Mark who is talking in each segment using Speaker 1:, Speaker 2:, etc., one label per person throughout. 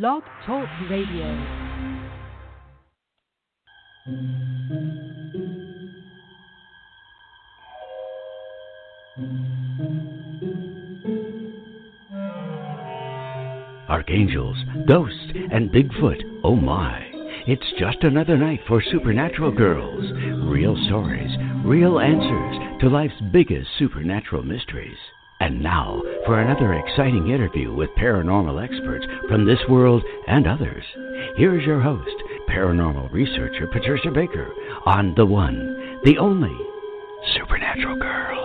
Speaker 1: Blog Talk Radio.
Speaker 2: Archangels, ghosts, and Bigfoot, oh my. It's just another night for Supernatural Girlz. Real stories, real answers to life's biggest supernatural mysteries. And now for another exciting interview with paranormal experts from this world and others. Here's your host, paranormal researcher Patricia Baker, on the one, the only, Supernatural Girlz.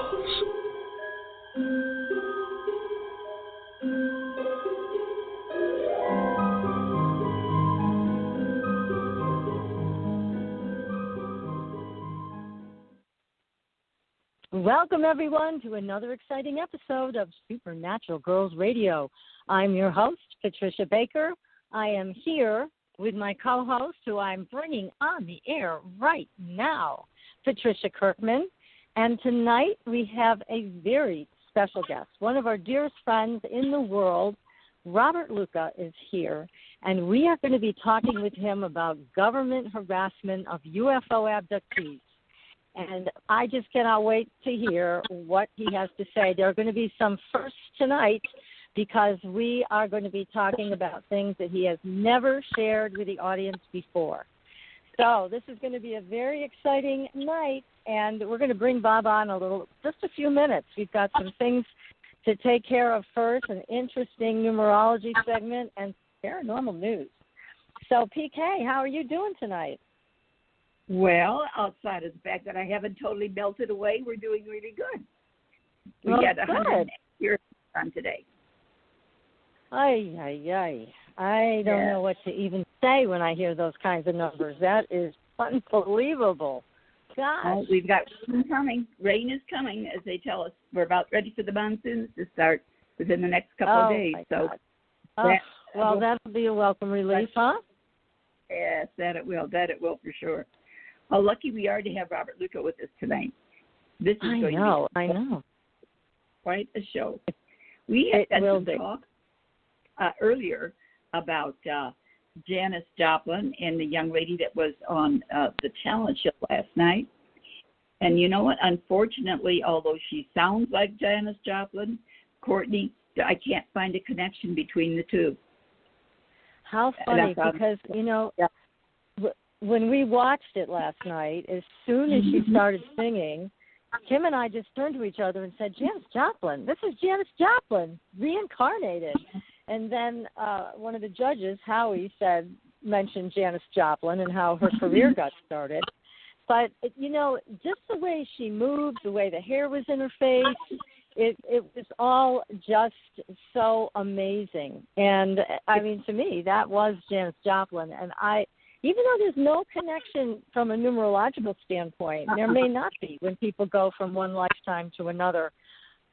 Speaker 3: Welcome, everyone, to another exciting episode of Supernatural Girlz Radio. I'm your host, Patricia Baker. I am here with my co-host, who I'm bringing on the air right now, Patricia Kirkman. And tonight we have a very special guest. One of our dearest friends in the world, Robert Luca, is here. And we are going to be talking with him about government harassment of UFO abductees. And I just cannot wait to hear what he has to say. There are going to be some firsts tonight because we are going to be talking about things that he has never shared with the audience before. So this is going to be a very exciting night, and we're going to bring Bob on just a few minutes. We've got some things to take care of first, an interesting numerology segment, and paranormal news. So, PK, how are you doing tonight?
Speaker 4: Well, outside of the fact that I haven't totally melted away, we're doing really good. We had 100 years on today.
Speaker 3: I don't know what to even say when I hear those kinds of numbers. That is unbelievable. Gosh.
Speaker 4: Well, we've got rain coming. Rain is coming, as they tell us. We're about ready for the monsoons to start within the next couple of days. So,
Speaker 3: that'll be a welcome relief, huh?
Speaker 4: Yes, that it will. That it will for sure. How lucky we are to have Robert Luca with us tonight. This is going to be quite a show. We had some talk earlier about Janis Joplin and the young lady that was on the talent show last night. And you know what? Unfortunately, although she sounds like Janis Joplin, Courtney, I can't find a connection between the two.
Speaker 3: How funny, because, when we watched it last night, as soon as she started singing, Kim and I just turned to each other and said, Janis Joplin, this is Janis Joplin, reincarnated. And then one of the judges, Howie, mentioned Janis Joplin and how her career got started. But, just the way she moved, the way the hair was in her face, it was all just so amazing. And, to me, that was Janis Joplin. And even though there's no connection from a numerological standpoint, there may not be when people go from one lifetime to another.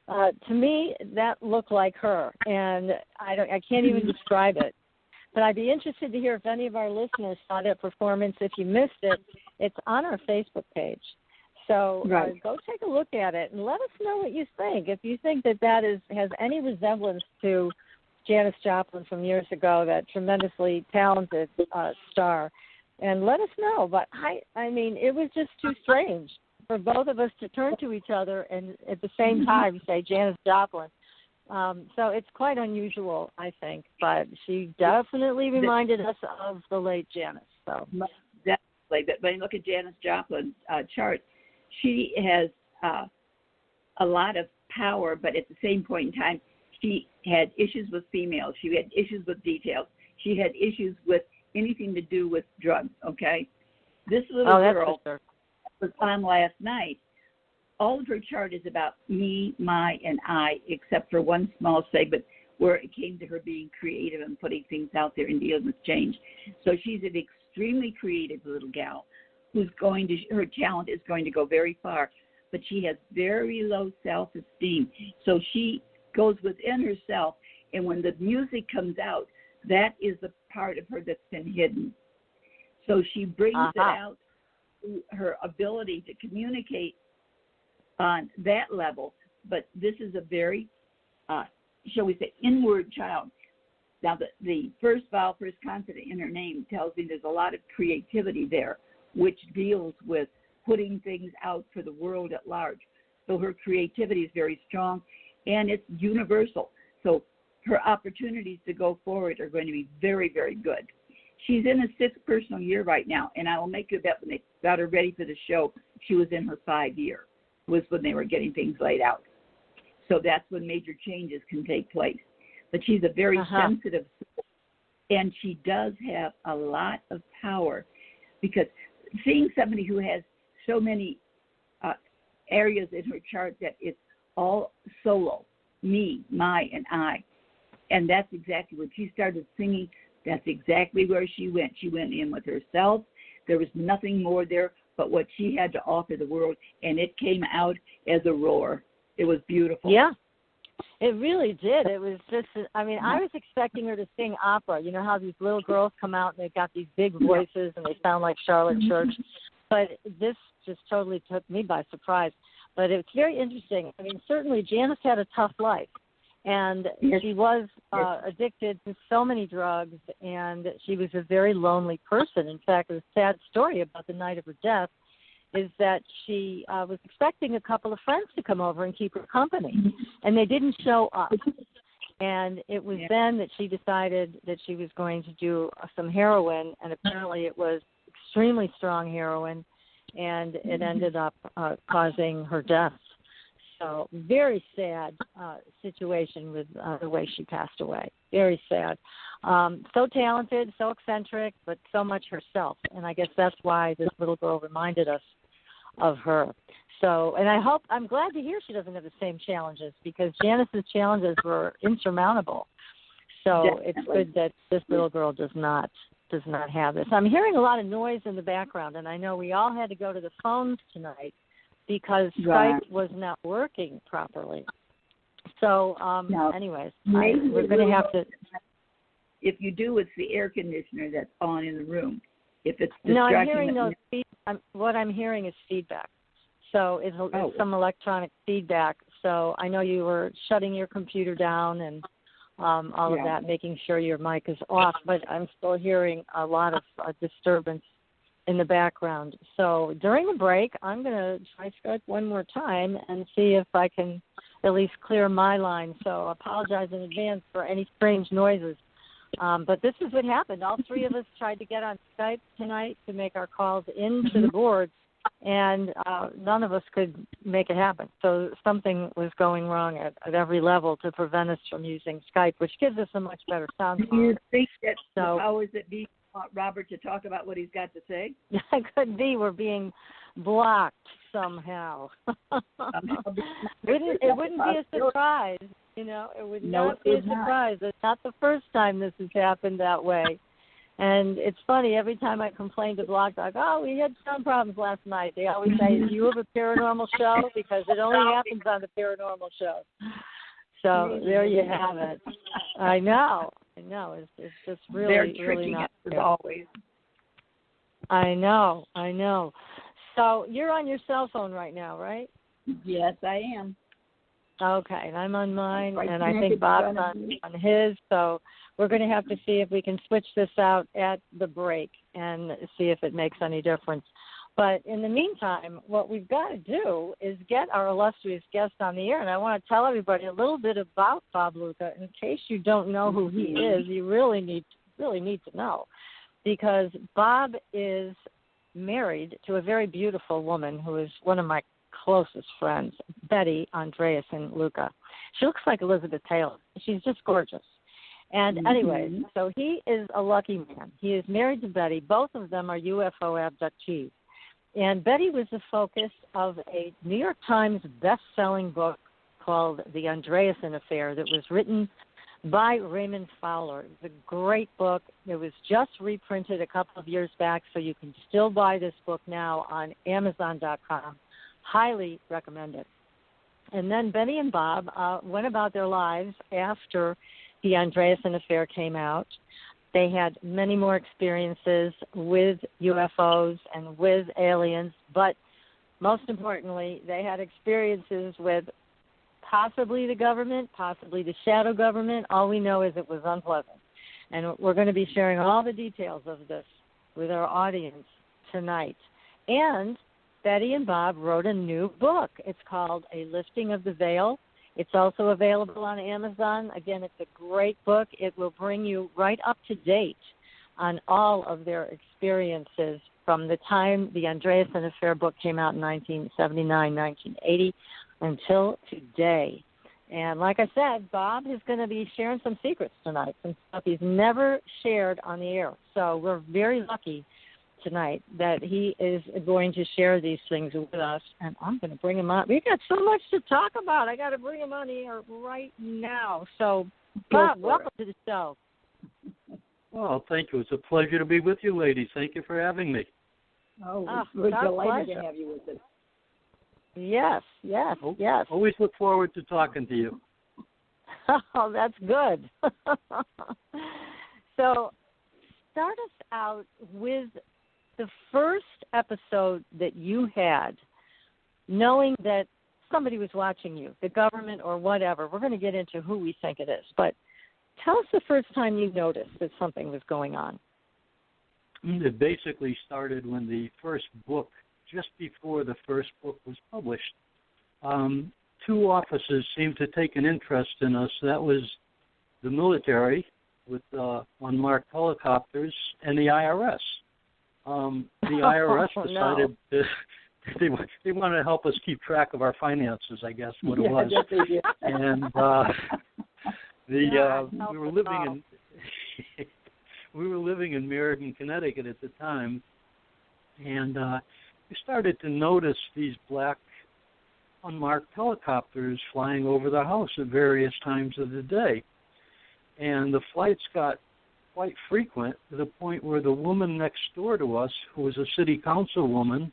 Speaker 3: To me, that looked like her, and I can't even describe it. But I'd be interested to hear if any of our listeners saw that performance. If you missed it, it's on our Facebook page. So go take a look at it and let us know what you think. If you think that has any resemblance to Janis Joplin from years ago, that tremendously talented star, and let us know. But it was just too strange for both of us to turn to each other and at the same time say Janis Joplin. So it's quite unusual, I think. But she definitely reminded us of the late Janis. So
Speaker 4: definitely. But when you look at Janis Joplin's chart, she has a lot of power, but at the same point in time, she had issues with females. She had issues with details. She had issues with anything to do with drugs, okay? This little girl was on last night. All of her chart is about me, my, and I, except for one small segment where it came to her being creative and putting things out there and dealing with change. So she's an extremely creative little gal her talent is going to go very far, but she has very low self-esteem. So she goes within herself, and when the music comes out, that is the part of her that's been hidden. So she brings it out through her ability to communicate on that level. But this is a very, shall we say, inward child. Now, the first vowel, first consonant in her name tells me there's a lot of creativity there, which deals with putting things out for the world at large. So her creativity is very strong, and it's universal. So her opportunities to go forward are going to be very, very good. She's in a 6th personal year right now, and I will make you a bet when they got her ready for the show, she was in her 5th year, was when they were getting things laid out. So that's when major changes can take place. But she's a very sensitive soul, and she does have a lot of power, because seeing somebody who has so many areas in her chart that it's all solo, me, my, and I. And that's exactly when she started singing. That's exactly where she went. She went in with herself. There was nothing more there but what she had to offer the world, and it came out as a roar. It was beautiful.
Speaker 3: Yeah, it really did. It was just, I mean, I was expecting her to sing opera. You know how these little girls come out and they've got these big voices and they sound like Charlotte Church. But this just totally took me by surprise. But it's very interesting. I mean, certainly Janice had a tough life. And she was addicted to so many drugs, and she was a very lonely person. In fact, the sad story about the night of her death is that she was expecting a couple of friends to come over and keep her company, and they didn't show up. And it was then that she decided that she was going to do some heroin, and apparently it was extremely strong heroin, and it ended up causing her death. So very sad situation with the way she passed away. Very sad. So talented, so eccentric, but so much herself. And I guess that's why this little girl reminded us of her. So, and I'm glad to hear she doesn't have the same challenges, because Janice's challenges were insurmountable. So Definitely. It's good that this little girl does not have this. I'm hearing a lot of noise in the background, and I know we all had to go to the phones tonight because Skype was not working properly. So, anyways, we're going to have to.
Speaker 4: If you do, it's the air conditioner that's on in the room. If it's distracting.
Speaker 3: No, I'm hearing what I'm hearing is feedback. So it's some electronic feedback. So I know you were shutting your computer down and all of that, making sure your mic is off, but I'm still hearing a lot of disturbance in the background. So during the break, I'm going to try Skype one more time and see if I can at least clear my line. So I apologize in advance for any strange noises. But this is what happened. All three of us tried to get on Skype tonight to make our calls into the board, and none of us could make it happen. So something was going wrong at every level to prevent us from using Skype, which gives us a much better sound.
Speaker 4: Do you think that the powers that be want Robert to talk about what he's got to say?
Speaker 3: It could be we're being blocked somehow. It wouldn't be a surprise. You know, it would not be a surprise. It's not the first time this has happened that way. And it's funny, every time I complain to Blog Talk, we had sound problems last night. They always say, do you have a paranormal show? Because it only happens on the paranormal show. So there you have it. I know. It's just really,
Speaker 4: They're
Speaker 3: really not
Speaker 4: fair. As always.
Speaker 3: I know. So you're on your cell phone right now, right?
Speaker 4: Yes, I am.
Speaker 3: Okay, and I'm on mine, and I think Bob's on his, so we're going to have to see if we can switch this out at the break and see if it makes any difference. But in the meantime, what we've got to do is get our illustrious guest on the air, and I want to tell everybody a little bit about Bob Luca. In case you don't know who he is, you really need to know, because Bob is married to a very beautiful woman who is one of my closest friends, Betty Andreasson Luca. She looks like Elizabeth Taylor. She's just gorgeous. And anyways, so he is a lucky man. He is married to Betty. Both of them are UFO abductees. And Betty was the focus of a New York Times best-selling book called The Andreasson Affair that was written by Raymond Fowler. It was a great book. It was just reprinted a couple of years back, so you can still buy this book now on Amazon.com. Highly recommend it. And then Betty and Bob went about their lives after The Andreasson Affair came out. They had many more experiences with UFOs and with aliens, but most importantly, they had experiences with possibly the government, possibly the shadow government. All we know is it was unpleasant. And we're going to be sharing all the details of this with our audience tonight. And Betty and Bob wrote a new book. It's called A Lifting of the Veil. It's also available on Amazon. Again, it's a great book. It will bring you right up to date on all of their experiences from the time the Andreasson Affair book came out in 1979, 1980, until today. And like I said, Bob is going to be sharing some secrets tonight, some stuff he's never shared on the air. So we're very lucky tonight that he is going to share these things with us, and I'm going to bring him on. We've got so much to talk about. I got to bring him on the air right now. So, Bob, welcome to the show.
Speaker 5: Well, thank you. It's a pleasure to be with you, ladies. Thank you for having me.
Speaker 4: We're delighted to have you with us.
Speaker 3: Yes.
Speaker 5: Always look forward to talking to you.
Speaker 3: Oh, that's good. So, start us out with the first episode that you had, knowing that somebody was watching you, the government or whatever. We're going to get into who we think it is, but tell us the first time you noticed that something was going on.
Speaker 5: It basically started when the first book, just before the first book was published. Two officers seemed to take an interest in us. That was the military with unmarked helicopters and the IRS. The IRS decided they wanted to help us keep track of our finances, I guess, what it was. And we were living in Meriden, Connecticut at the time, and we started to notice these black unmarked helicopters flying over the house at various times of the day. And the flights got quite frequent to the point where the woman next door to us, who was a city councilwoman,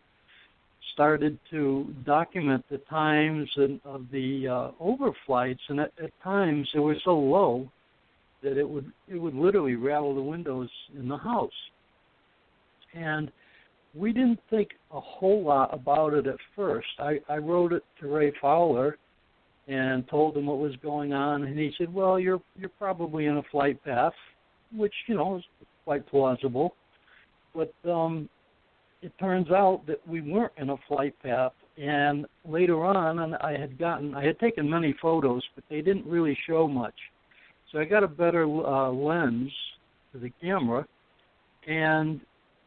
Speaker 5: started to document the times of the overflights, and at times they were so low that it would literally rattle the windows in the house. And we didn't think a whole lot about it at first. I wrote it to Ray Fowler and told him what was going on, and he said, well, you're probably in a flight path, which, is quite plausible. But it turns out that we weren't in a flight path, and later on, I had taken many photos, but they didn't really show much. So I got a better lens to the camera, and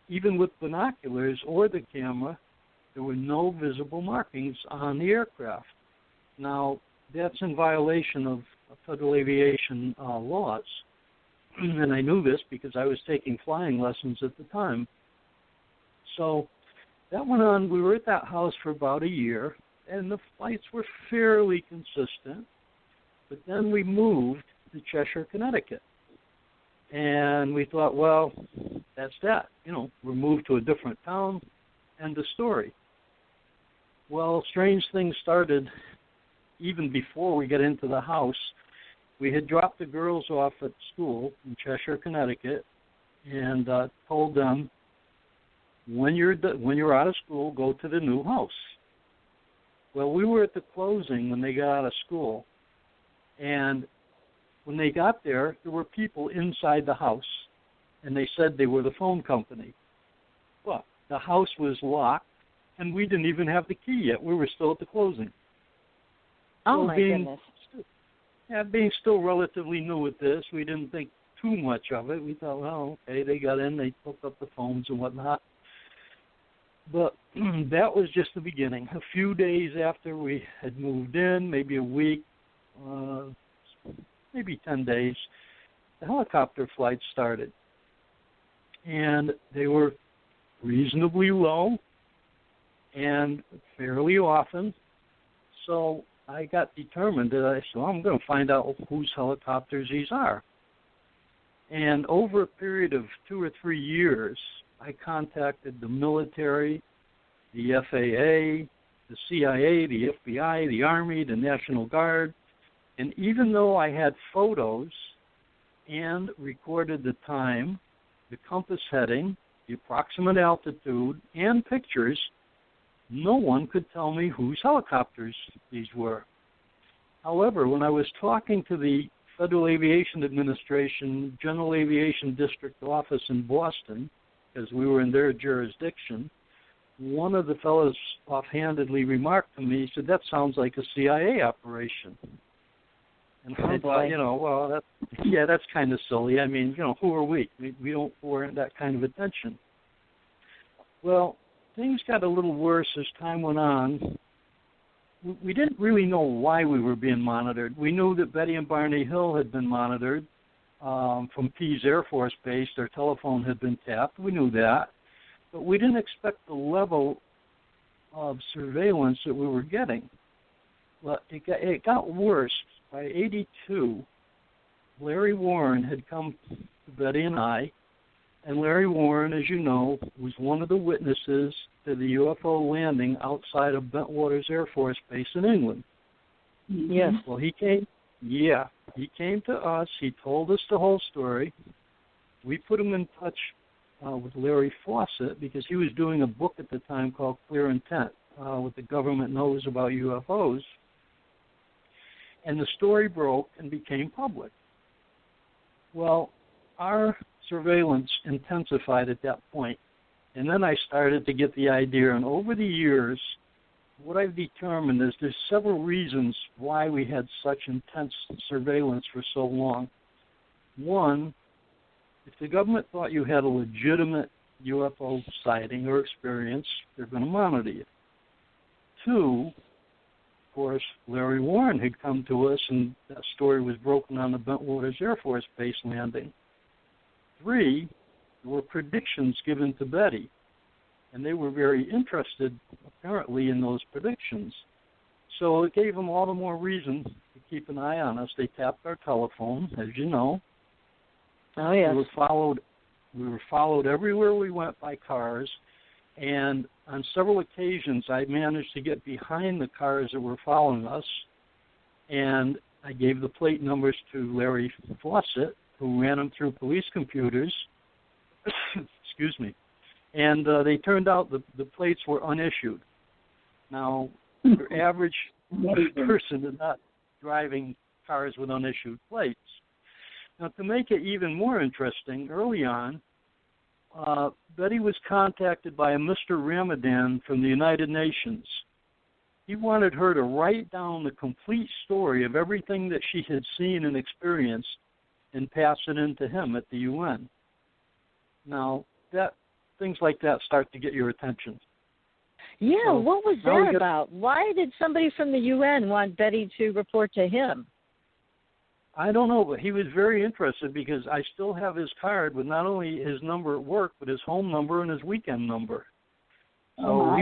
Speaker 5: even with binoculars or the camera, there were no visible markings on the aircraft. Now, that's in violation of federal aviation laws, and I knew this because I was taking flying lessons at the time. So that went on. We were at that house for about a year, and the flights were fairly consistent. But then we moved to Cheshire, Connecticut. And we thought, well, that's that. We're moved to a different town, end of story. Well, strange things started even before we got into the house. We had dropped the girls off at school in Cheshire, Connecticut, and told them, when you're out of school, go to the new house. Well, we were at the closing when they got out of school, and when they got there, there were people inside the house, and they said they were the phone company. Well, the house was locked, and we didn't even have the key yet. We were still at the closing.
Speaker 3: Oh, my goodness.
Speaker 5: Being still relatively new at this, we didn't think too much of it. We thought, well, okay, they got in, they hooked up the phones and whatnot. But that was just the beginning. A few days after we had moved in, maybe a week, maybe 10 days, the helicopter flights started. And they were reasonably low and fairly often. So I got determined that I'm going to find out whose helicopters these are. And over a period of 2 or 3 years, I contacted the military, the FAA, the CIA, the FBI, the Army, the National Guard. And even though I had photos and recorded the time, the compass heading, the approximate altitude, and pictures, no one could tell me whose helicopters these were. However, when I was talking to the Federal Aviation Administration General Aviation District Office in Boston, because we were in their jurisdiction, one of the fellows offhandedly remarked to me, he said, "That sounds like a CIA operation." And I thought, well, that's kind of silly. I mean, who are we? We don't warrant that kind of attention. Well, things got a little worse as time went on. We didn't really know why we were being monitored. We knew that Betty and Barney Hill had been monitored from Pease Air Force Base. Their telephone had been tapped. We knew that. But we didn't expect the level of surveillance that we were getting. Well, it got worse. By 82, Larry Warren had come to Betty and I, and Larry Warren, as you know, was one of the witnesses to the UFO landing outside of Bentwaters Air Force Base in England.
Speaker 3: Yes.
Speaker 5: Well, he came to us. He told us the whole story. We put him in touch with Larry Fawcett because he was doing a book at the time called Clear Intent, What the Government Knows About UFOs. And the story broke and became public. Well, our surveillance intensified at that point. And then I started to get the idea, and over the years, what I've determined is there's several reasons why we had such intense surveillance for so long. One, if the government thought you had a legitimate UFO sighting or experience, they're going to monitor you. Two, of course, Larry Warren had come to us, and that story was broken on the Bentwaters Air Force Base landing. Three, there were predictions given to Betty, and they were very interested, apparently, in those predictions. So it gave them all the more reason to keep an eye on us. They tapped our telephone, as you know.
Speaker 3: Oh, yes.
Speaker 5: We were followed everywhere we went by cars, and on several occasions I managed to get behind the cars that were following us, and I gave the plate numbers to Larry Fawcett, who ran them through police computers. Excuse me. And they turned out the plates were unissued. Now, your average person is not driving cars with unissued plates. Now, to make it even more interesting, early on, Betty was contacted by a Mr. Ramadan from the United Nations. He wanted her to write down the complete story of everything that she had seen and experienced and pass it in to him at the UN. Now, things like that start to get your attention.
Speaker 3: Yeah,
Speaker 5: so
Speaker 3: what was that about? Why did somebody from the UN want Betty to report to him?
Speaker 5: I don't know, but he was very interested because I still have his card with not only his number at work, but his home number and his weekend number. So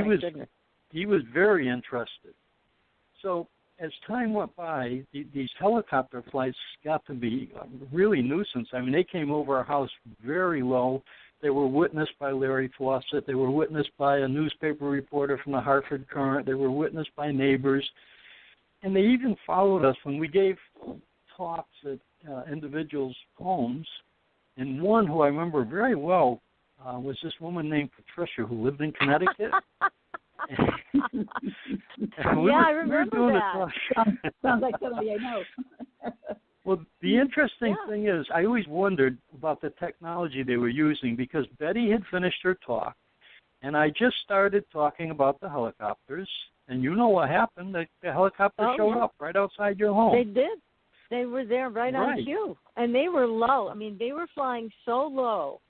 Speaker 5: he was very interested. So as time went by, these helicopter flights got to be really nuisance. I mean, they came over our house very low. They were witnessed by Larry Fawcett. They were witnessed by a newspaper reporter from the Hartford Courant. They were witnessed by neighbors. And they even followed us when we gave talks at individuals' homes. And one who I remember very well was this woman named Patricia who lived in Connecticut.
Speaker 3: I remember that.
Speaker 6: Sounds like somebody I know.
Speaker 5: Well, the interesting thing is, I always wondered about the technology they were using because Betty had finished her talk, and I just started talking about the helicopters, and you know what happened. The helicopter showed up right outside your home.
Speaker 3: They did. They were there right on cue, and they were low. I mean, they were flying so low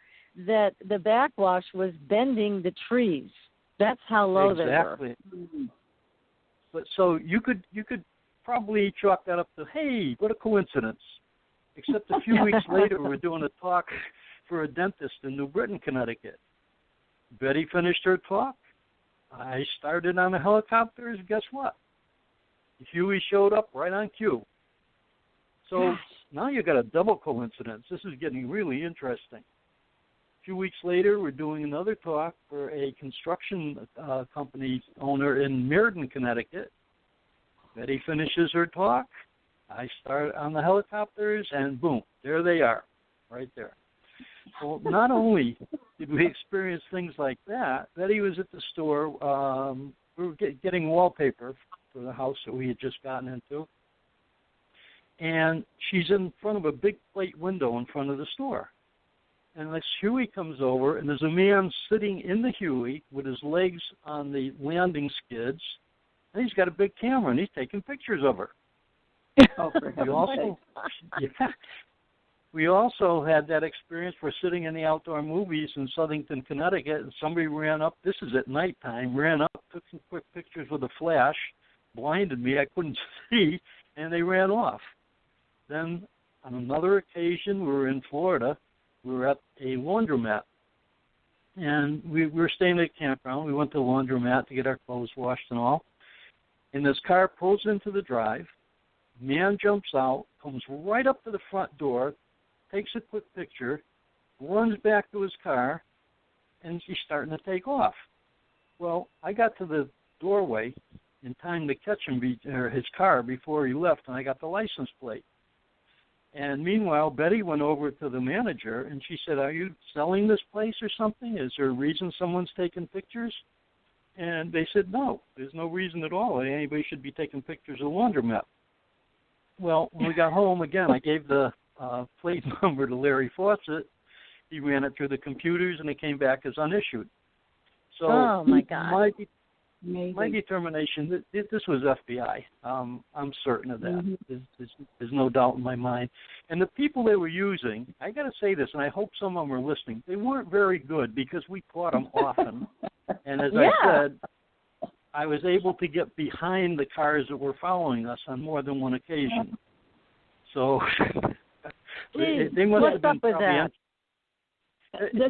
Speaker 3: that the backwash was bending the trees. That's how low they were.
Speaker 5: Exactly. But so you could probably chalk that up to, hey, what a coincidence. Except a few weeks later, we were doing a talk for a dentist in New Britain, Connecticut. Betty finished her talk. I started on the helicopters. Guess what? Huey showed up right on cue. So now you got a double coincidence. This is getting really interesting. A few weeks later, we're doing another talk for a construction company owner in Meriden, Connecticut. Betty finishes her talk. I start on the helicopters, and boom, there they are, right there. So not only did we experience things like that, Betty was at the store. We were getting wallpaper for the house that we had just gotten into. and she's in front of a big plate window in front of the store. And this Huey comes over, and there's a man sitting in the Huey with his legs on the landing skids, and he's got a big camera, and he's taking pictures of her.
Speaker 4: Oh, for heaven's sake.
Speaker 5: We also had that experience. We're sitting in the outdoor movies in Southington, Connecticut, and somebody ran up. This is at nighttime. Ran up, took some quick pictures with a flash, blinded me. I couldn't see, and they ran off. Then on another occasion, we were in Florida. We were at a laundromat, and we were staying at a campground. We went to the laundromat to get our clothes washed and all. And this car pulls into the drive. Man jumps out, comes right up to the front door, takes a quick picture, runs back to his car, and he's starting to take off. Well, I got to the doorway in time to catch him, his car, before he left, and I got the license plate. And meanwhile, Betty went over to the manager, and she said, "Are you selling this place or something? Is there a reason someone's taking pictures?" And they said, "No, there's no reason at all. Anybody should be taking pictures of the laundromat." Well, when we got home, again, I gave the plate number to Larry Fawcett. He ran it through the computers, and it came back as unissued. So
Speaker 3: oh, my God.
Speaker 5: My determination, this was FBI. I'm certain of that.
Speaker 3: Mm-hmm.
Speaker 5: There's no doubt in my mind. And the people they were using, I got to say this, and I hope some of them are listening, they weren't very good because we caught them often. And as I said, I was able to get behind the cars that were following us on more than one occasion. So they must have been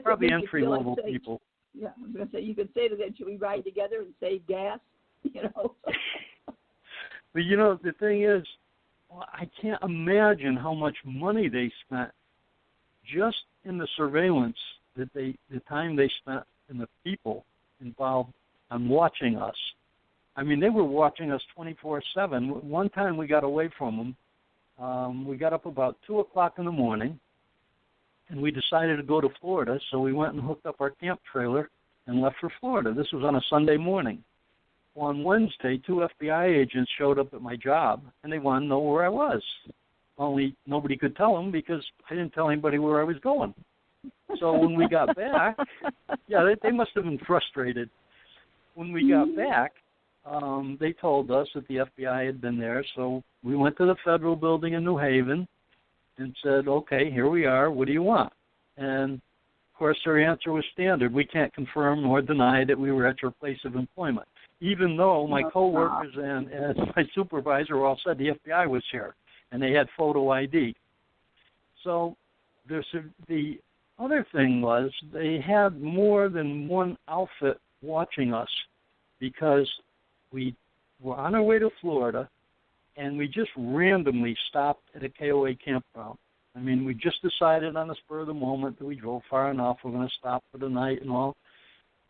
Speaker 5: probably entry-level people.
Speaker 4: Yeah, I was going to say, you could say to them, should we ride together and save gas?
Speaker 5: But, the thing is, I can't imagine how much money they spent just in the surveillance, the time they spent, and the people involved on watching us. I mean, they were watching us 24/7. One time we got away from them. We got up about 2 o'clock in the morning, and we decided to go to Florida, so we went and hooked up our camp trailer and left for Florida. This was on a Sunday morning. Well, on Wednesday, 2 FBI agents showed up at my job, and they wanted to know where I was. Only nobody could tell them because I didn't tell anybody where I was going. So when we got back, they must have been frustrated. When we got back, they told us that the FBI had been there, so we went to the federal building in New Haven and said, "Okay, here we are. What do you want?" And, of course, their answer was standard. "We can't confirm nor deny that we were at your place of employment," even though my coworkers and my supervisor all said the FBI was here, and they had photo ID. So the other thing was they had more than one outfit watching us because we were on our way to Florida, and we just randomly stopped at a KOA campground. I mean, we just decided on the spur of the moment that we drove far enough, we're going to stop for the night and all.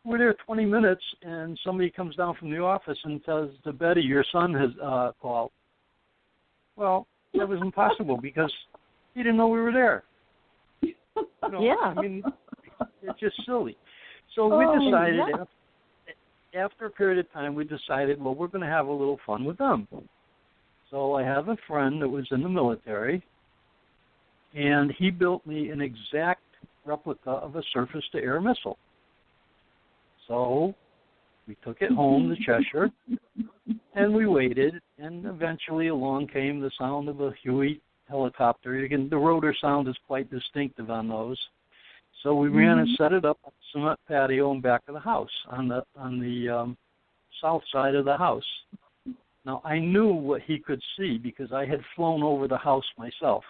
Speaker 5: We're there 20 minutes, and somebody comes down from the office and says to Betty, "Your son has called." Well, that was impossible because he didn't know we were there. I mean, it's just silly. So we decided, after a period of time, we decided, well, we're going to have a little fun with them. So I have a friend that was in the military, and he built me an exact replica of a surface-to-air missile. So we took it home to Cheshire, and we waited, and eventually along came the sound of a Huey helicopter. Again, the rotor sound is quite distinctive on those. So we ran and set it up on the cement patio in back of the house, on the south side of the house. Now, I knew what he could see because I had flown over the house myself.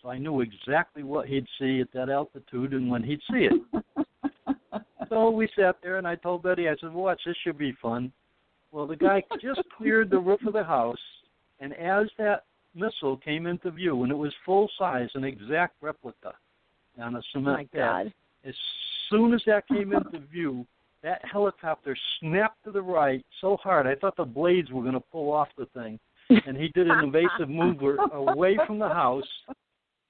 Speaker 5: So I knew exactly what he'd see at that altitude and when he'd see it. So we sat there, and I told Betty, I said, "Watch, this should be fun." Well, the guy just cleared the roof of the house, and as that missile came into view, and it was full size, an exact replica on a cement pad, as soon as that came into view, that helicopter snapped to the right so hard, I thought the blades were going to pull off the thing. And he did an evasive mover away from the house,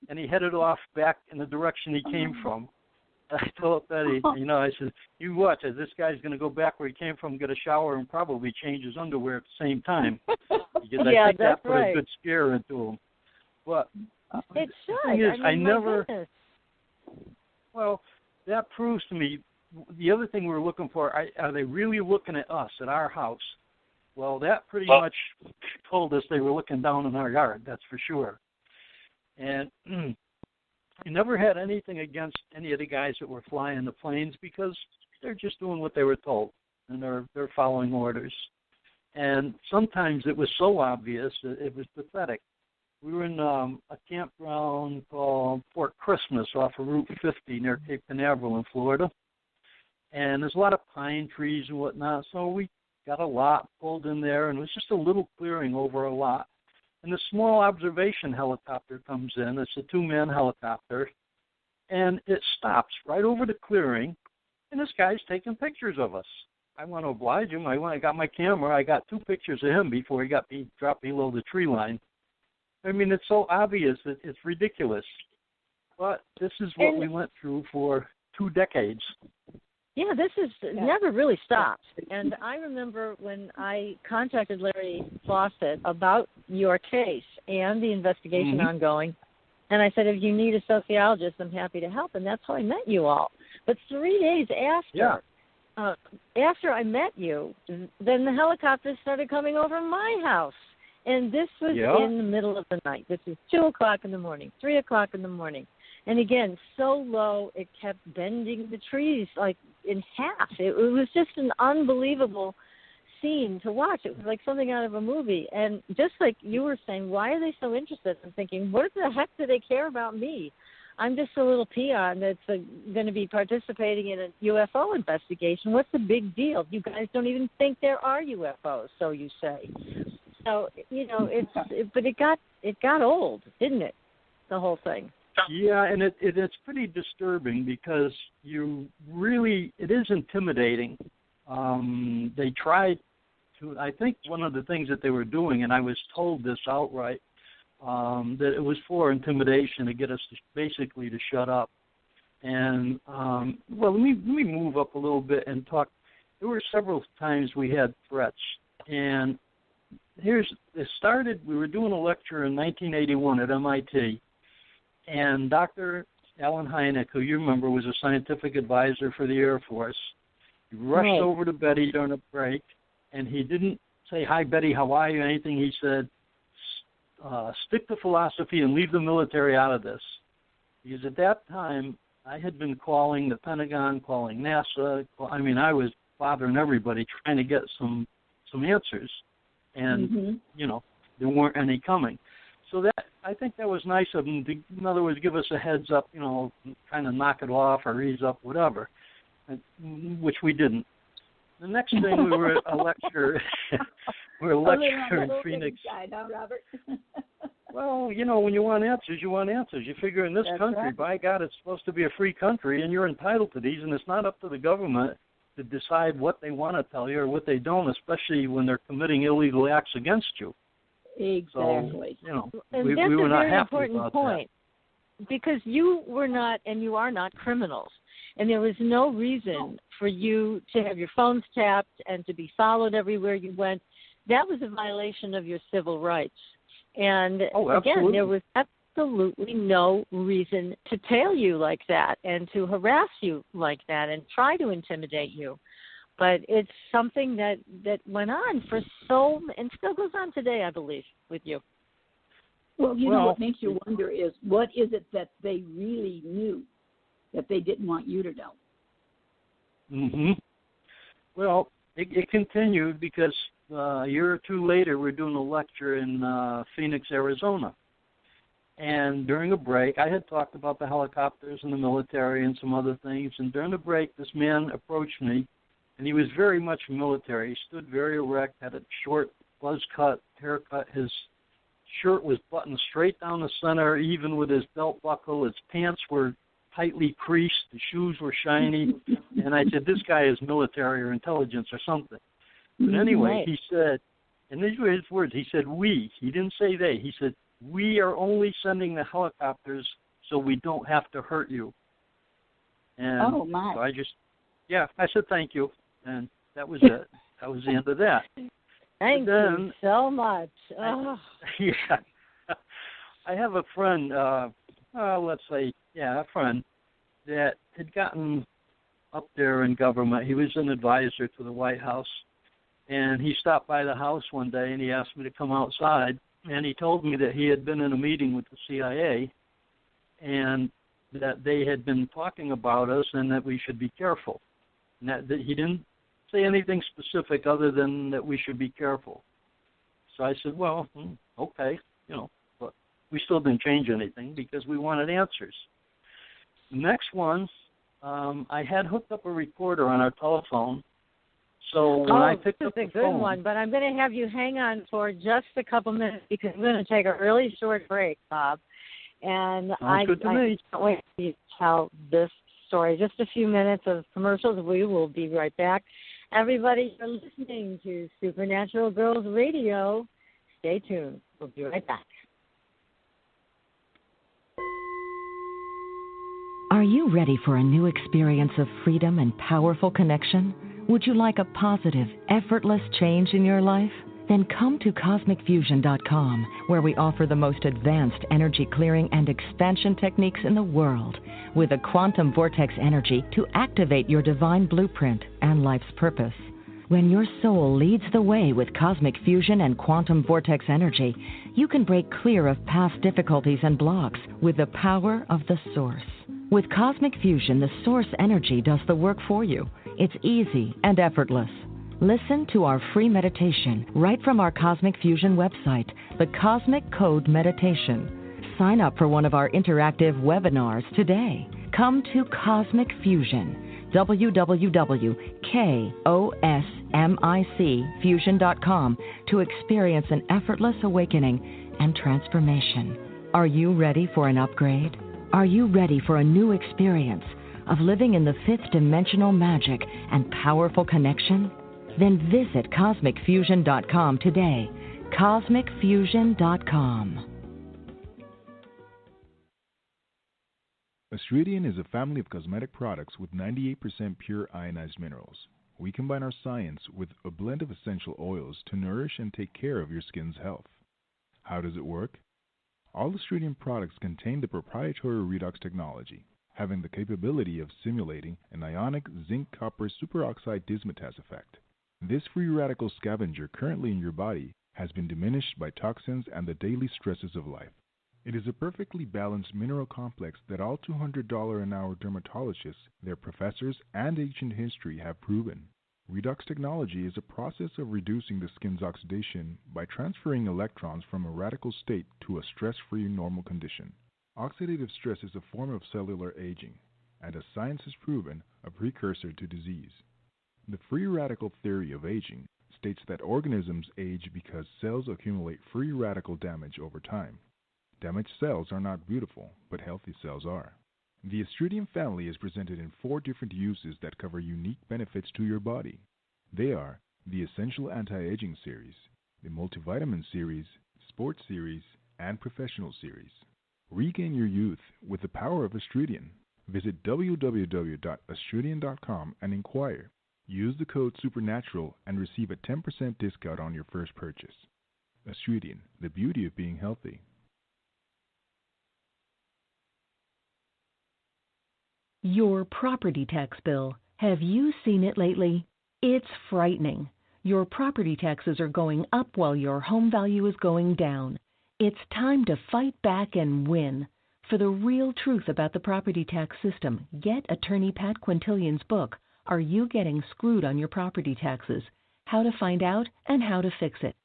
Speaker 5: and he headed off back in the direction he came from. I told Betty, I said, "You watch, as this guy's going to go back where he came from, get a shower, and probably change his underwear at the same time." Because I think that put a good scare into him. But
Speaker 3: it should.
Speaker 5: The thing is,
Speaker 3: I mean,
Speaker 5: never.
Speaker 3: Goodness.
Speaker 5: Well, that proves to me. The other thing we're looking for: are they really looking at us at our house? Well, that pretty much told us they were looking down in our yard. That's for sure. And I never had anything against any of the guys that were flying the planes because they're just doing what they were told and they're following orders. And sometimes it was so obvious that it was pathetic. We were in a campground called Fort Christmas off of Route 50 near Cape Canaveral in Florida. And there's a lot of pine trees and whatnot, so we got a lot pulled in there, and it was just a little clearing over a lot. And the small observation helicopter comes in. It's a 2-man helicopter, and it stops right over the clearing, and this guy's taking pictures of us. I want to oblige him. I got my camera. I got 2 pictures of him before he dropped below the tree line. I mean, it's so obvious that it's ridiculous. But this is what we went through for 2 decades.
Speaker 3: Yeah, this is never really stopped. And I remember when I contacted Larry Fawcett about your case and the investigation ongoing, and I said, if you need a sociologist, I'm happy to help. And that's how I met you all. But 3 days after I met you, then the helicopters started coming over my house. And this was in the middle of the night. This is 2 o'clock in the morning, 3 o'clock in the morning. And again, so low, it kept bending the trees like in half. It was just an unbelievable scene to watch. It was like something out of a movie. And just like you were saying, why are they so interested? I'm thinking, what the heck do they care about me? I'm just a little peon that's going to be participating in a UFO investigation. What's the big deal? You guys don't even think there are UFOs, so you say. So, you know, but it got old, didn't it, the whole thing?
Speaker 5: Yeah, and it's pretty disturbing because it is intimidating. They tried to, I think one of the things that they were doing, and I was told this outright, that it was for intimidation to get us basically to shut up. And, well, let me move up a little bit and talk. There were several times we had threats, and it started, we were doing a lecture in 1981 at MIT, and Dr. Alan Hynek, who you remember was a scientific advisor for the Air Force, he rushed over to Betty during a break, and he didn't say, "Hi, Betty, how are you?" anything. He said, stick to philosophy and leave the military out of this. Because at that time, I had been calling the Pentagon, calling NASA. I was bothering everybody trying to get some answers. And, you know, there weren't any coming. So I think that was nice of them to, in other words, give us a heads up, you know, kind of knock it off or ease up, whatever, which we didn't. The next thing we were at a lecture, in Phoenix.
Speaker 4: Robert?
Speaker 5: Well, you know, when you want answers, you want answers. You figure in this country, by God, it's supposed to be a free country, and you're entitled to these, and it's not up to the government to decide what they want to tell you or what they don't, especially when they're committing illegal acts against you.
Speaker 4: Exactly.
Speaker 5: So, you know,
Speaker 3: and
Speaker 5: we
Speaker 3: that's
Speaker 5: were
Speaker 3: a
Speaker 5: not
Speaker 3: very
Speaker 5: happy
Speaker 3: important
Speaker 5: about
Speaker 3: point, because you were not, and you are not criminals, and there was no reason for you to have your phones tapped and to be followed everywhere you went. That was a violation of your civil rights. And again, there was absolutely no reason to tail you like that and to harass you like that and try to intimidate you. But it's something that went on for and still goes on today, I believe, with you.
Speaker 4: Well, you know what makes you wonder is, what is it that they really knew that they didn't want you to know?
Speaker 5: Well, it continued because a year or two later, we're doing a lecture in Phoenix, Arizona. And during a break, I had talked about the helicopters and the military and some other things. And during the break, this man approached me, and he was very much military. He stood very erect, had a short buzz-cut haircut. His shirt was buttoned straight down the center, even with his belt buckle. His pants were tightly creased. The shoes were shiny. And I said, this guy is military or intelligence or something. But anyway, he said, and these were his words, he said, we. He didn't say they. He said, we are only sending the helicopters so we don't have to hurt you. And so I just, I said thank you. And that was it. That was the end of that.
Speaker 3: Thank you so much.
Speaker 5: I have a friend, a friend that had gotten up there in government. He was an advisor to the White House, and he stopped by the house one day, and he asked me to come outside, and he told me that he had been in a meeting with the CIA, and that they had been talking about us and that we should be careful. And that he didn't say anything specific other than that we should be careful. So I said, well, okay, but we still didn't change anything because we wanted answers. The next one, I had hooked up a recorder on our telephone. So when I picked up the phone...
Speaker 3: This is a good one, but I'm going to have you hang on for just a couple minutes because we're going to take a really short break, Bob. And I can't wait for you to tell this story. Just a few minutes of commercials. We will be right back. Everybody, you're listening to Supernatural Girlz Radio. Stay tuned. We'll be right back.
Speaker 1: Are you ready for a new experience of freedom and powerful connection? Would you like a positive, effortless change in your life? Then come to CosmicFusion.com, where we offer the most advanced energy clearing and expansion techniques in the world, with a quantum vortex energy to activate your divine blueprint and life's purpose. When your soul leads the way with cosmic fusion and quantum vortex energy, you can break clear of past difficulties and blocks with the power of the source. With Cosmic Fusion, the source energy does the work for you. It's easy and effortless. Listen to our free meditation right from our Cosmic Fusion website, the Cosmic Code Meditation. Sign up for one of our interactive webinars today. Come to Cosmic Fusion, www.KOSMICfusion.com, to experience an effortless awakening and transformation. Are you ready for an upgrade? Are you ready for a new experience of living in the fifth dimensional magic and powerful connection? Then visit CosmicFusion.com today. CosmicFusion.com.
Speaker 6: Andreasson is a family of cosmetic products with 98% pure ionized minerals. We combine our science with a blend of essential oils to nourish and take care of your skin's health. How does it work? All Andreasson products contain the proprietary redox technology, having the capability of simulating an ionic zinc-copper superoxide dismutase effect. This free radical scavenger currently in your body has been diminished by toxins and the daily stresses of life. It is a perfectly balanced mineral complex that all $200 an hour dermatologists, their professors, and ancient history have proven. Redox technology is a process of reducing the skin's oxidation by transferring electrons from a radical state to a stress-free normal condition. Oxidative stress is a form of cellular aging, and as science has proven, a precursor to disease. The free radical theory of aging states that organisms age because cells accumulate free radical damage over time. Damaged cells are not beautiful, but healthy cells are. The Andreasson family is presented in 4 different uses that cover unique benefits to your body. They are the Essential Anti-Aging Series, the Multivitamin Series, Sports Series, and Professional Series. Regain your youth with the power of Andreasson. Visit www.andreasson.com and inquire. Use the code SUPERNATURAL and receive a 10% discount on your first purchase. Andreasson, the beauty of being healthy.
Speaker 1: Your property tax bill. Have you seen it lately? It's frightening. Your property taxes are going up while your home value is going down. It's time to fight back and win. For the real truth about the property tax system, get attorney Pat Quintilian's book, Are You Getting Screwed on Your Property Taxes? How to Find Out and How to Fix It.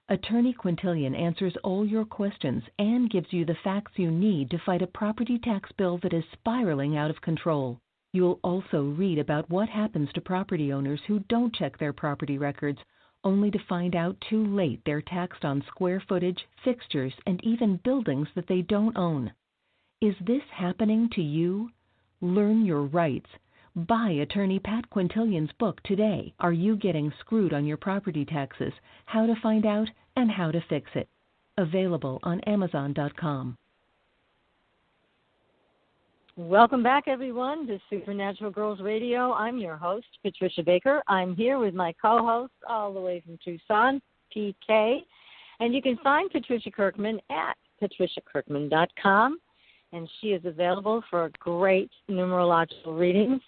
Speaker 1: Attorney Quintilian answers all your questions and gives you the facts you need to fight a property tax bill that is spiraling out of control. You'll also read about what happens to property owners who don't check their property records, only to find out too late they're taxed on square footage, fixtures, and even buildings that they don't own. Is this happening to you? Learn your rights. Buy attorney Pat Quintilian's book today, Are You Getting Screwed on Your Property Taxes? How to Find Out and How to Fix It. Available on Amazon.com.
Speaker 3: Welcome back, everyone, to Supernatural Girlz Radio. I'm your host, Patricia Baker. I'm here with my co-host all the way from Tucson, PK. And you can find Patricia Kirkman at patriciakirkman.com, and she is available for great numerological readings,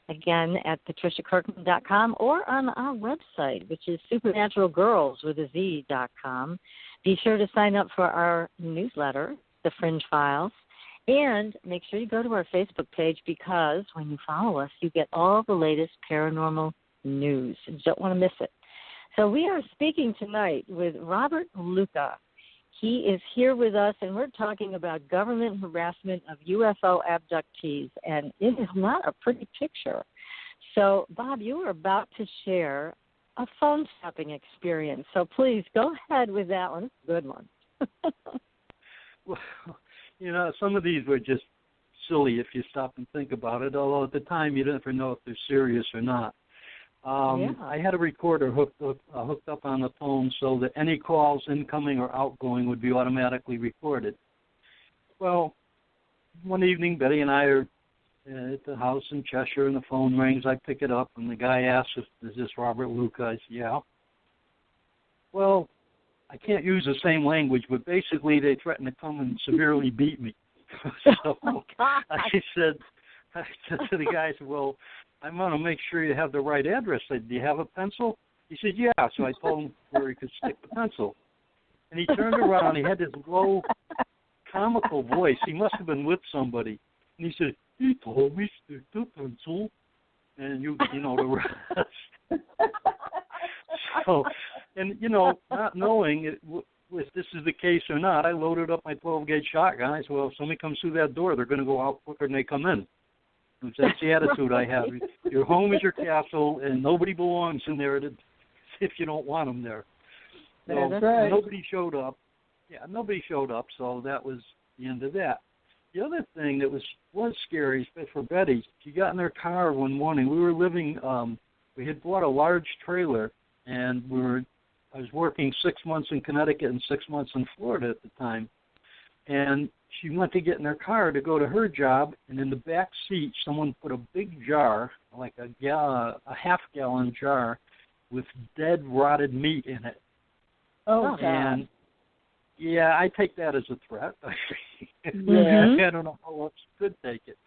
Speaker 3: again, at patriciakirkman.com or on our website, which is supernaturalgirls.com. Be sure to sign up for our newsletter, The Fringe Files, and make sure you go to our Facebook page, because when you follow us, you get all the latest paranormal news. You don't want to miss it. So we are speaking tonight with Robert Luca. He is here with us, and we're talking about government harassment of UFO abductees, and it is not a pretty picture. So, Bob, you were about to share a phone tapping experience, so please go ahead with that one. It's a good one.
Speaker 5: Well, some of these were just silly if you stop and think about it, although at the time you never know if they're serious or not. I had a recorder hooked up on the phone so that any calls incoming or outgoing would be automatically recorded. Well, one evening, Betty and I are at the house in Cheshire, and the phone rings. I pick it up, and the guy asks, "Is this Robert Luca?" I said, "Yeah." Well, I can't use the same language, but basically they threatened to come and severely beat me. So I said to the guy, "Well, I'm going to make sure you have the right address." I said, "Do you have a pencil?" He said, "Yeah." So I told him where he could stick the pencil. And he turned around. He had this low, comical voice. He must have been with somebody. And he said, "He told me to stick the pencil." And you know the rest. So, and, not knowing if this is the case or not, I loaded up my 12-gauge shotgun. I said, well, if somebody comes through that door, they're going to go out quicker than they come in. That's the attitude I have. Your home is your castle, and nobody belongs in there if you don't want them there. So
Speaker 3: that's right.
Speaker 5: Nobody showed up. Yeah, nobody showed up, so that was the end of that. The other thing that was scary for Betty, she got in her car one morning. We were living, we had bought a large trailer, and I was working 6 months in Connecticut and 6 months in Florida at the time. And she went to get in her car to go to her job, and in the back seat, someone put a big jar, like a half-gallon jar, with dead, rotted meat in it.
Speaker 3: Oh,
Speaker 5: and
Speaker 3: God.
Speaker 5: Yeah, I take that as a threat.
Speaker 3: Mm-hmm.
Speaker 5: I don't know how else you could take it.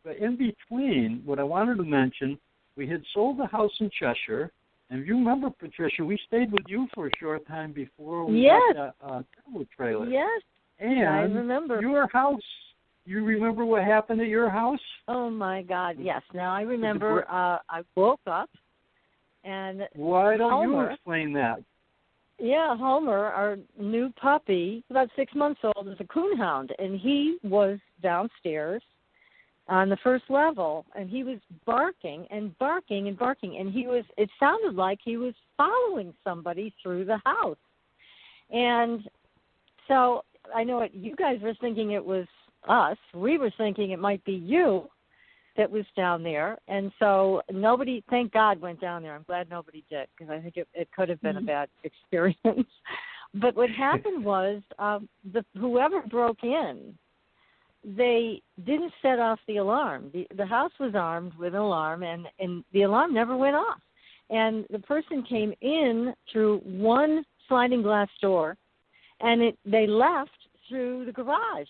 Speaker 5: But in between, what I wanted to mention, we had sold the house in Cheshire, and if you remember, Patricia, we stayed with you for a short time before we got that turbo trailer.
Speaker 3: Yes. And I remember.
Speaker 5: Your house, you remember what happened at your house?
Speaker 3: Oh, my God, yes. Now, I remember I woke up, and
Speaker 5: why don't
Speaker 3: Homer,
Speaker 5: you explain that?
Speaker 3: Yeah, Homer, our new puppy, about 6 months old, is a coonhound, and he was downstairs on the first level, and he was barking and barking and barking, and it sounded like he was following somebody through the house. And so I know you guys were thinking it was us. We were thinking it might be you that was down there. And so nobody, thank God, went down there. I'm glad nobody did, because I think it could have been a bad experience. But what happened was whoever broke in, they didn't set off the alarm. The house was armed with an alarm, and the alarm never went off. And the person came in through one sliding glass door, and they left through the garage.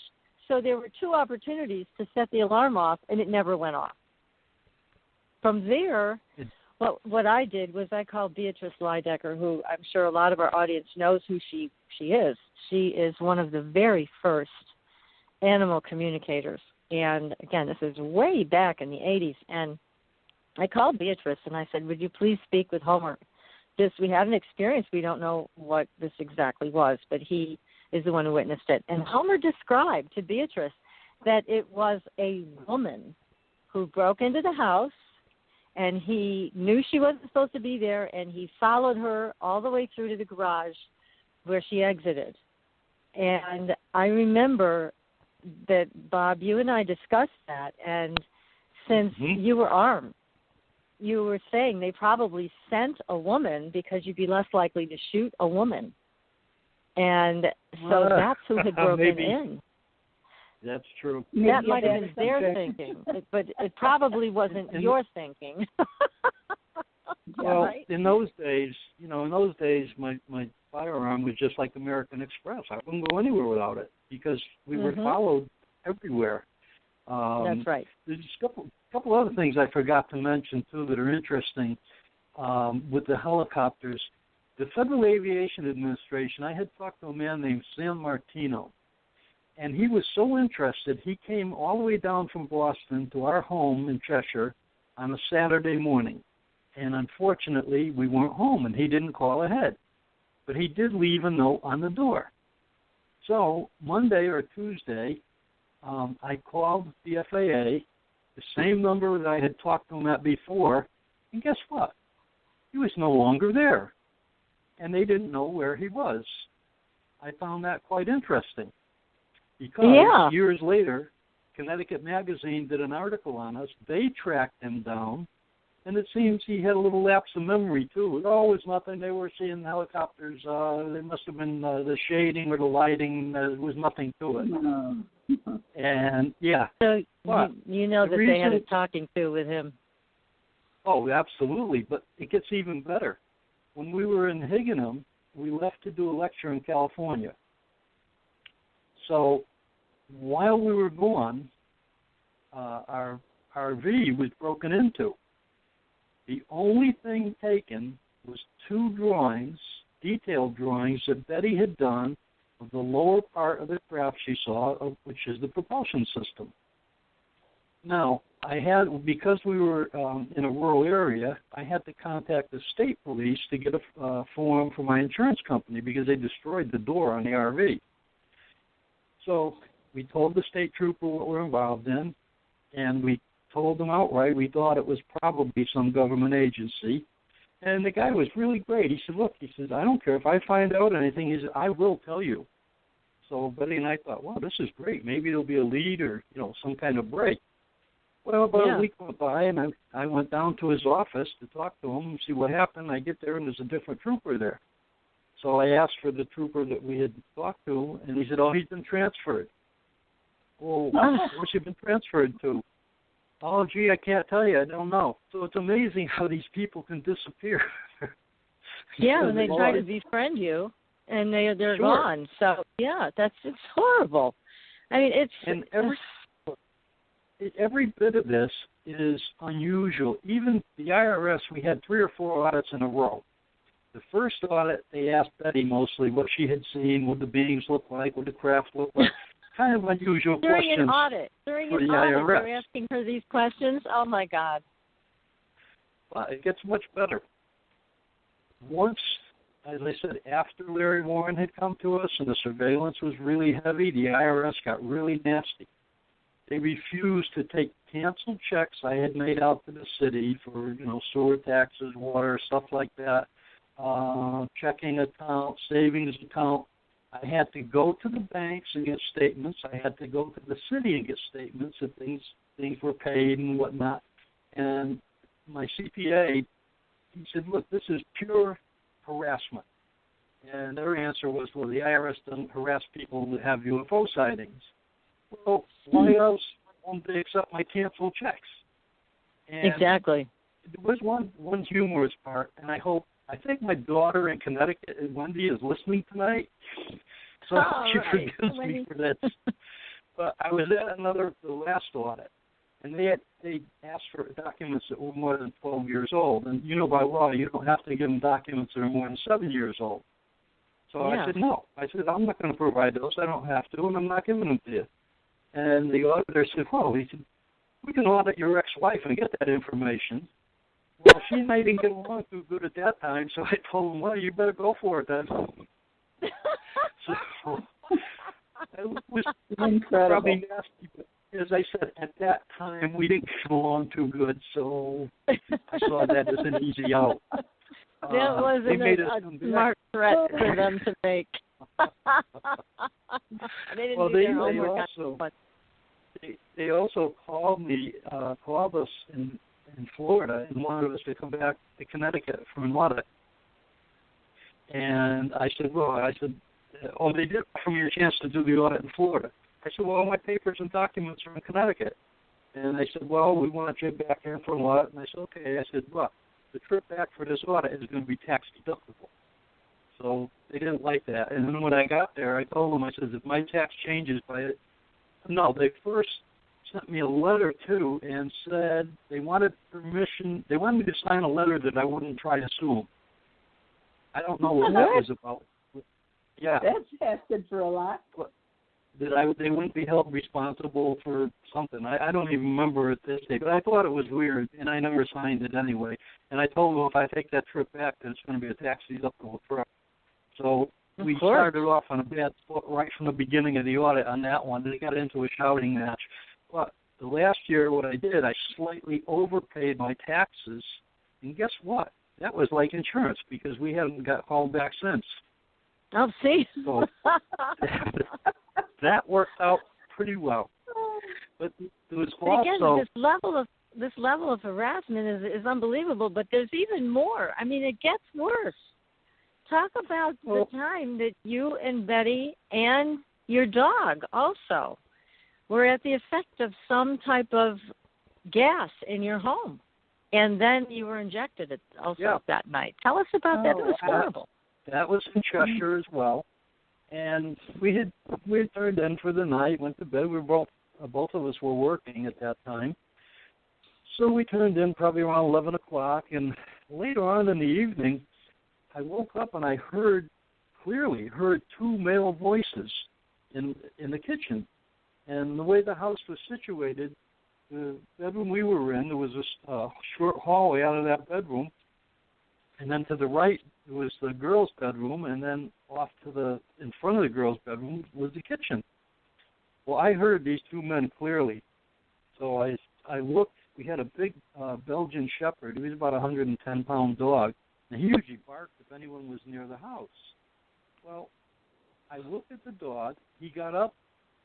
Speaker 3: So there were two opportunities to set the alarm off, and it never went off. From there, what I did was I called Beatrice Lydecker, who I'm sure a lot of our audience knows who she is. She is one of the very first animal communicators. And, again, this is way back in the 80s. And I called Beatrice, and I said, would you please speak with Homer? We had an experience. We don't know what this exactly was, but he is the one who witnessed it. And Homer described to Beatrice that it was a woman who broke into the house, and he knew she wasn't supposed to be there, and he followed her all the way through to the garage where she exited. And I remember that, Bob, you and I discussed that, and since you were armed, you were saying they probably sent a woman because you'd be less likely to shoot a woman. And so that's who had broken in.
Speaker 5: That's true.
Speaker 3: That might have been their thinking, but it probably wasn't your thinking.
Speaker 5: Well,
Speaker 3: right?
Speaker 5: in those days, my firearm was just like American Express. I wouldn't go anywhere without it because we were followed everywhere.
Speaker 3: That's right.
Speaker 5: There's a couple other things I forgot to mention, too, that are interesting with the helicopters. The Federal Aviation Administration, I had talked to a man named San Martino, and he was so interested, he came all the way down from Boston to our home in Cheshire on a Saturday morning. And unfortunately, we weren't home, and he didn't call ahead. But he did leave a note on the door. So Monday or Tuesday, I called the FAA, the same number that I had talked to him at before, and guess what? He was no longer there, and they didn't know where he was. I found that quite interesting because years later, Connecticut Magazine did an article on us. They tracked him down, and it seems he had a little lapse of memory, too. It was nothing. They were seeing helicopters. They must have been the shading or the lighting. There was nothing to it. And,
Speaker 3: So you know that they had a talking to with him.
Speaker 5: Oh, absolutely. But it gets even better. When we were in Higginham, we left to do a lecture in California. So while we were gone, our RV was broken into. The only thing taken was 2 drawings, detailed drawings that Betty had done of the lower part of the craft she saw, which is the propulsion system. Now, because we were in a rural area, I had to contact the state police to get a form from my insurance company because they destroyed the door on the RV. So we told the state trooper what we're involved in, and we told them outright we thought it was probably some government agency. And the guy was really great. He said, look, I don't care if I find out anything. He said, I will tell you. So Betty and I thought, wow, this is great. Maybe there'll be a lead or, some kind of break. Well, about a week went by, and I went down to his office to talk to him and see what happened. I get there, and there's a different trooper there. So I asked for the trooper that we had talked to, and he said, oh, he's been transferred. Well, where's he been transferred to? Oh, gee, I can't tell you. I don't know. So it's amazing how these people can disappear.
Speaker 3: And they try to befriend you, and they're gone. So, it's horrible. I mean,
Speaker 5: And every bit of this is unusual. Even the IRS, we had 3 or 4 audits in a row. The first audit, they asked Betty mostly what she had seen, what the beings looked like, what the craft looked like. Kind of unusual questions.
Speaker 3: During an audit, they're asking her these questions? Oh, my God.
Speaker 5: Well, it gets much better. Once, as I said, after Larry Warren had come to us and the surveillance was really heavy, the IRS got really nasty. They refused to take canceled checks I had made out to the city for, sewer taxes, water, stuff like that, checking account, savings account. I had to go to the banks and get statements. I had to go to the city and get statements that things were paid and whatnot. And my CPA, he said, look, this is pure harassment. And their answer was, well, the IRS doesn't harass people that have UFO sightings. Well, why else won't they accept my canceled checks? And
Speaker 3: exactly.
Speaker 5: There was one humorous part, and I think my daughter in Connecticut, Wendy, is listening tonight, so she forgives me for this. But I was at the last audit, and they asked for documents that were more than 12 years old. And by law, you don't have to give them documents that are more than 7 years old. So I said, no. I said, I'm not going to provide those. I don't have to, and I'm not giving them to you. And the auditor said, he said, we can audit your ex-wife and get that information. Well, she and I didn't get along too good at that time, so I told him, well, you better go for it then. So it was
Speaker 3: incredible.
Speaker 5: Probably nasty, but as I said, at that time we didn't get along too good, so I saw that as an easy out.
Speaker 3: That wasn't a smart threat for them to make.
Speaker 5: They also called us in Florida and wanted us to come back to Connecticut for an audit. And I said, they did offer me a chance to do the audit in Florida. I said, well, my papers and documents are in Connecticut. And they said, well, we want you back here for an audit. And I said, okay. I said, well, the trip back for this audit is going to be tax deductible. So they didn't like that. And then when I got there, I told them, I said, if my tax changes by it, no, they first sent me a letter, too, and said they wanted permission. They wanted me to sign a letter that I wouldn't try to sue them. I don't know what that was about. Yeah.
Speaker 7: That's asking for a lot.
Speaker 5: That they wouldn't be held responsible for something. I don't even remember at this day, but I thought it was weird, and I never signed it anyway. And I told them if I take that trip back, that it's going to be a tax deductible trip. So we started off on a bad foot right from the beginning of the audit on that one. They got into a shouting match. But the last year, what I did, I slightly overpaid my taxes, and guess what? That was like insurance because we haven't got called back since.
Speaker 3: Oh, see?
Speaker 5: So that worked out pretty well. But there was also
Speaker 3: this level of harassment is unbelievable. But there's even more. I mean, it gets worse. Talk about the time that you and Betty and your dog also were at the effect of some type of gas in your home, and then you were injected that night. Tell us about that. It was horrible.
Speaker 5: That was in Cheshire as well, and we had turned in for the night, went to bed. We were both of us were working at that time, so we turned in probably around 11 o'clock. And later on in the evening, I woke up and I clearly heard two male voices in the kitchen, and the way the house was situated, the bedroom we were in, there was a short hallway out of that bedroom. And then to the right was the girls' bedroom, and then off in front of the girls' bedroom was the kitchen. Well, I heard these two men clearly. So I looked. We had a big Belgian Shepherd. He was about a 110-pound dog. And he usually barked if anyone was near the house. Well, I looked at the dog. He got up.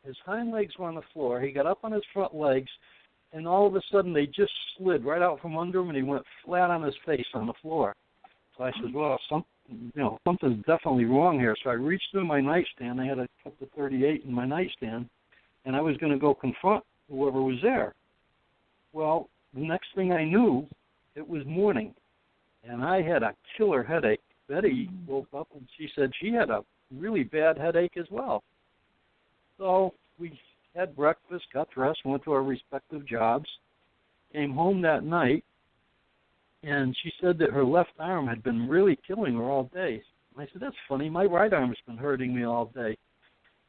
Speaker 5: His hind legs were on the floor. He got up on his front legs, and all of a sudden they just slid right out from under him, and he went flat on his face on the floor. So I said, well, something's definitely wrong here. So I reached through my nightstand. I had a cup of 38 in my nightstand, and I was going to go confront whoever was there. Well, the next thing I knew, it was morning, and I had a killer headache. Betty woke up, and she said she had a really bad headache as well. So we had breakfast, got dressed, went to our respective jobs, came home that night, and she said that her left arm had been really killing her all day. I said, that's funny. My right arm has been hurting me all day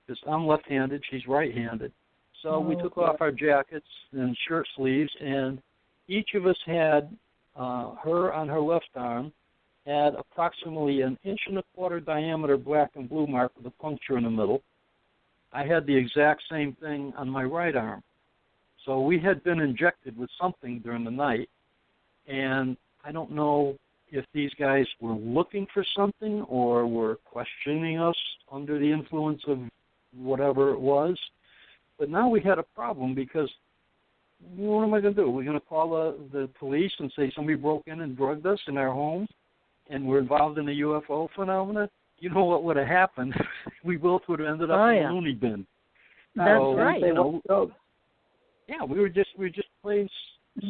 Speaker 5: because I'm left-handed, she's right-handed. So we took off our jackets and shirt sleeves, and each of us had her on her left arm had approximately 1.25 inch diameter black and blue mark with a puncture in the middle. I had the exact same thing on my right arm. So we had been injected with something during the night, and I don't know if these guys were looking for something or were questioning us under the influence of whatever it was. But now we had a problem because what am I going to do? We're going to call the police and say somebody broke in and drugged us in our home and we're involved in a UFO phenomena? You know what would have happened? We both would have ended up in a loony bin.
Speaker 3: That's right.
Speaker 5: Yeah, we were just plain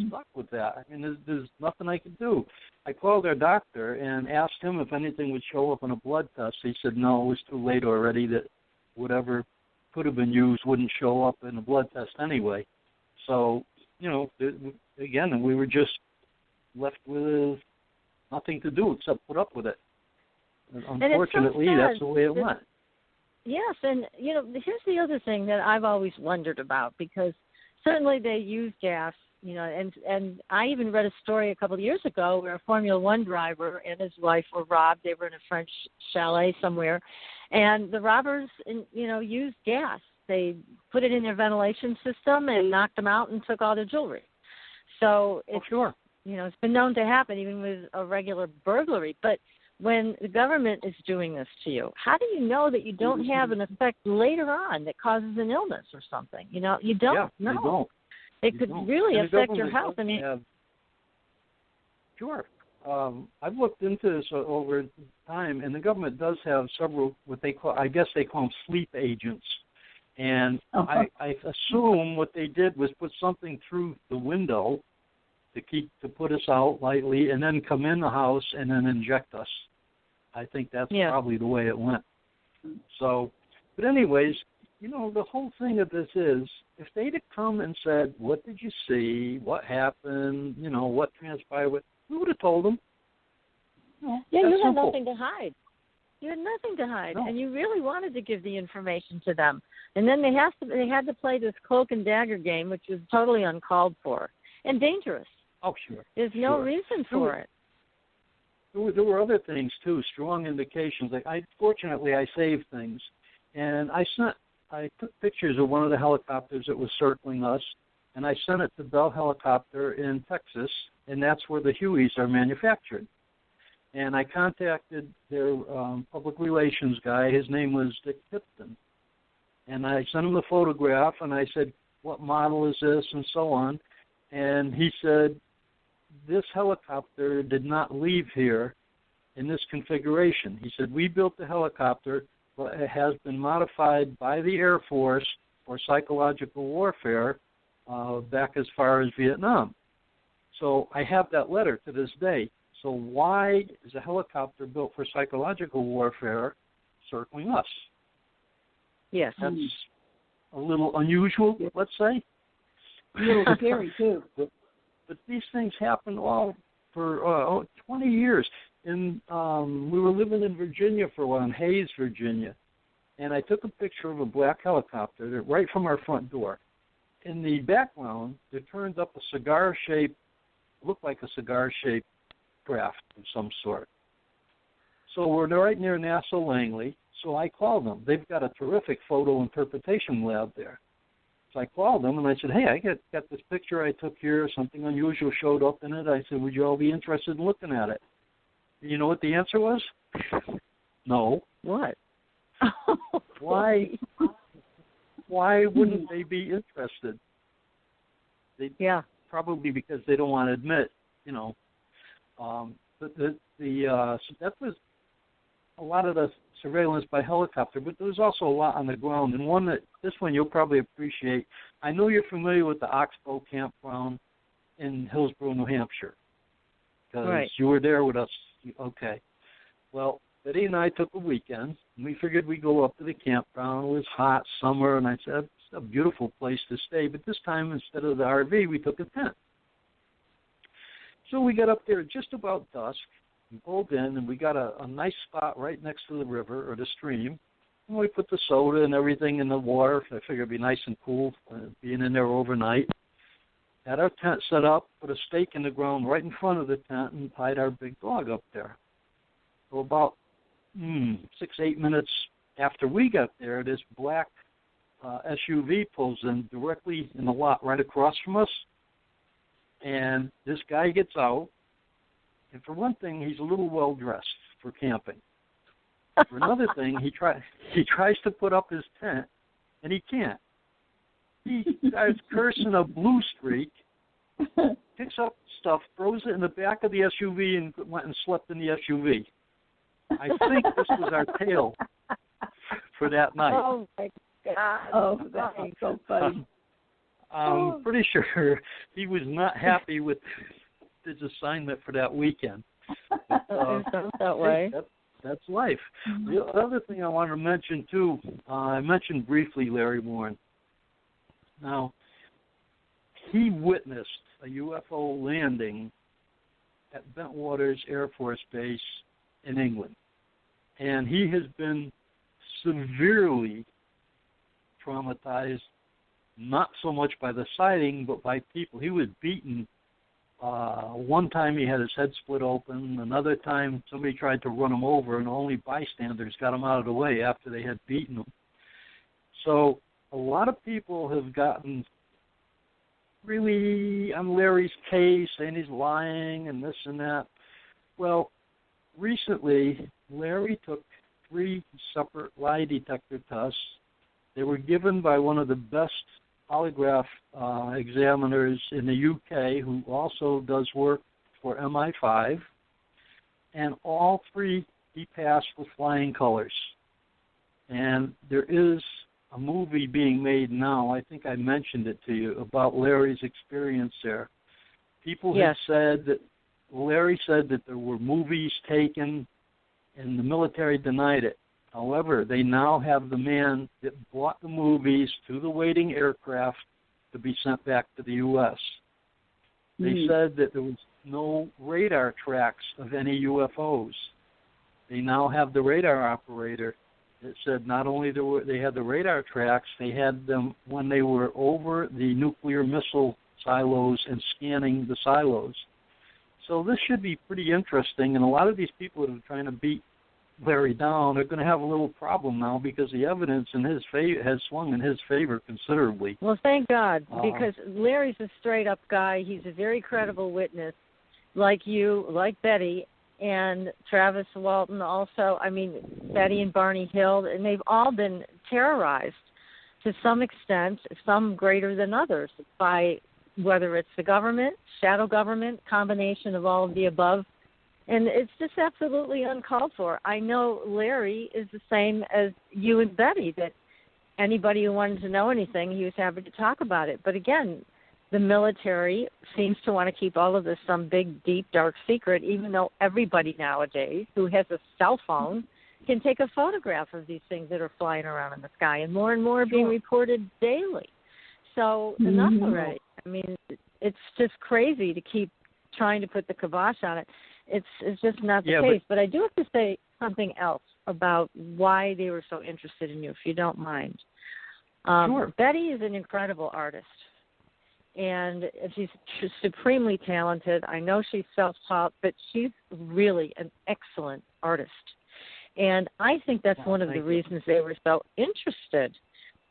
Speaker 5: stuck with that. I mean, there's nothing I could do. I called our doctor and asked him if anything would show up on a blood test. He said no, it was too late already, that whatever could have been used wouldn't show up in a blood test anyway. So, again, we were just left with nothing to do except put up with it. And unfortunately, that's the way it went.
Speaker 3: Yes, and, here's the other thing that I've always wondered about, because certainly they use gas, and I even read a story a couple of years ago where a Formula One driver and his wife were robbed. They were in a French chalet somewhere, and the robbers, used gas. They put it in their ventilation system and knocked them out and took all their jewelry. So it's, it's been known to happen even with a regular burglary. But when the government is doing this to you, how do you know that you don't have an effect later on that causes an illness or something? You don't know.
Speaker 5: You don't.
Speaker 3: It could really affect your health.
Speaker 5: Sure. I've looked into this over time, and the government does have several what they call, I guess they call them sleep agents. And I assume what they did was put something through the window to put us out lightly, and then come in the house and then inject us. I think that's probably the way it went. So, but anyways, you know, the whole thing of this is, if they'd have come and said, what did you see, what happened, you know, what transpired, we would have told them.
Speaker 3: You had nothing to hide. You had nothing to hide,
Speaker 5: No.
Speaker 3: and you really wanted to give the information to them. And then they had to play this cloak and dagger game, which was totally uncalled for and dangerous.
Speaker 5: Oh, sure.
Speaker 3: There's no reason for it.
Speaker 5: There were other things too, strong indications. Fortunately I saved things, and I took pictures of one of the helicopters that was circling us, and I sent it to Bell Helicopter in Texas, and that's where the Hueys are manufactured. And I contacted their public relations guy. His name was Dick Tipton. And I sent him the photograph, and I said, what model is this, and so on. And he said, this helicopter did not leave here in this configuration. He said, we built the helicopter, but it has been modified by the Air Force for psychological warfare back as far as Vietnam. So I have that letter to this day. So why is a helicopter built for psychological warfare circling us?
Speaker 3: Yes.
Speaker 5: That's a little unusual, let's say.
Speaker 4: A little scary, too.
Speaker 5: But these things happen all for 20 years. And we were living in Virginia for a while, in Hayes, Virginia. And I took a picture of a black helicopter right from our front door. In the background, there turned up looked like a cigar-shaped craft of some sort. So we're right near NASA Langley, so I called them. They've got a terrific photo interpretation lab there. So I called them and I said, hey, I got this picture I took here, something unusual showed up in it. I said, would you all be interested in looking at it? You know what the answer was? No.
Speaker 3: What?
Speaker 5: Why wouldn't they be interested? Probably because they don't want to admit, you know. But so that was a lot of the surveillance by helicopter, but there was also a lot on the ground. And this one you'll probably appreciate. I know you're familiar with the Oxbow Campground in Hillsborough, New Hampshire, because you were there with us. Okay. Well, Betty and I took a weekend, and we figured we'd go up to the campground. It was hot, summer, and I said, it's a beautiful place to stay. But this time, instead of the RV, we took a tent. So we got up there just about dusk, and pulled in, and we got a nice spot right next to the river or the stream. And we put the soda and everything in the water. I figured it'd be nice and cool being in there overnight. Had our tent set up, put a stake in the ground right in front of the tent, and tied our big dog up there. So about 6-8 minutes after we got there, this black SUV pulls in directly in the lot right across from us. And this guy gets out, and for one thing, he's a little well-dressed for camping. For another thing, he tries to put up his tent, and he can't. He starts cursing a blue streak, picks up stuff, throws it in the back of the SUV, and went and slept in the SUV. I think this was our tale for that night.
Speaker 3: Oh, my God.
Speaker 4: Oh, that is so funny.
Speaker 5: I'm pretty sure he was not happy with his assignment for that weekend. But,
Speaker 3: it sounds that way.
Speaker 5: That's life. Mm-hmm. The other thing I wanted to mention, too, I mentioned briefly Larry Warren. Now, he witnessed a UFO landing at Bentwaters Air Force Base in England. And he has been severely traumatized, not so much by the sighting, but by people. He was beaten. One time he had his head split open. Another time somebody tried to run him over, and only bystanders got him out of the way after they had beaten him. So a lot of people have gotten really on Larry's case, saying he's lying and this and that. Well, recently, Larry took 3 separate lie detector tests. They were given by one of the best polygraph examiners in the UK, who also does work for MI5, and all 3 he passed with flying colors. And there is a movie being made now, I think I mentioned it to you, about Larry's experience there. People have said that Larry said that there were movies taken and the military denied it. However, they now have the man that brought the movies to the waiting aircraft to be sent back to the U.S. They said that there was no radar tracks of any UFOs. They now have the radar operator that said not only they had the radar tracks, they had them when they were over the nuclear missile silos and scanning the silos. So this should be pretty interesting, and a lot of these people that are trying to beat Larry down are going to have a little problem now because the evidence in his favor has swung in his favor considerably.
Speaker 3: Well, thank God, because Larry's a straight-up guy. He's a very credible witness, like you, like Betty, and Travis Walton also. I mean, Betty and Barney Hill, and they've all been terrorized to some extent, some greater than others, by whether it's the government, shadow government, combination of all of the above. And it's just absolutely uncalled for. I know Larry is the same as you and Betty, that anybody who wanted to know anything, he was happy to talk about it. But again, the military seems to want to keep all of this some big, deep, dark secret, even though everybody nowadays who has a cell phone can take a photograph of these things that are flying around in the sky, and more are being reported daily. So enough already. I mean, it's just crazy to keep trying to put the kibosh on it. It's just not the case. But I do have to say something else about why they were so interested in you, if you don't mind. Sure. Betty is an incredible artist, and she's supremely talented. I know she's self-taught, but she's really an excellent artist. And I think that's one of the reasons they were so interested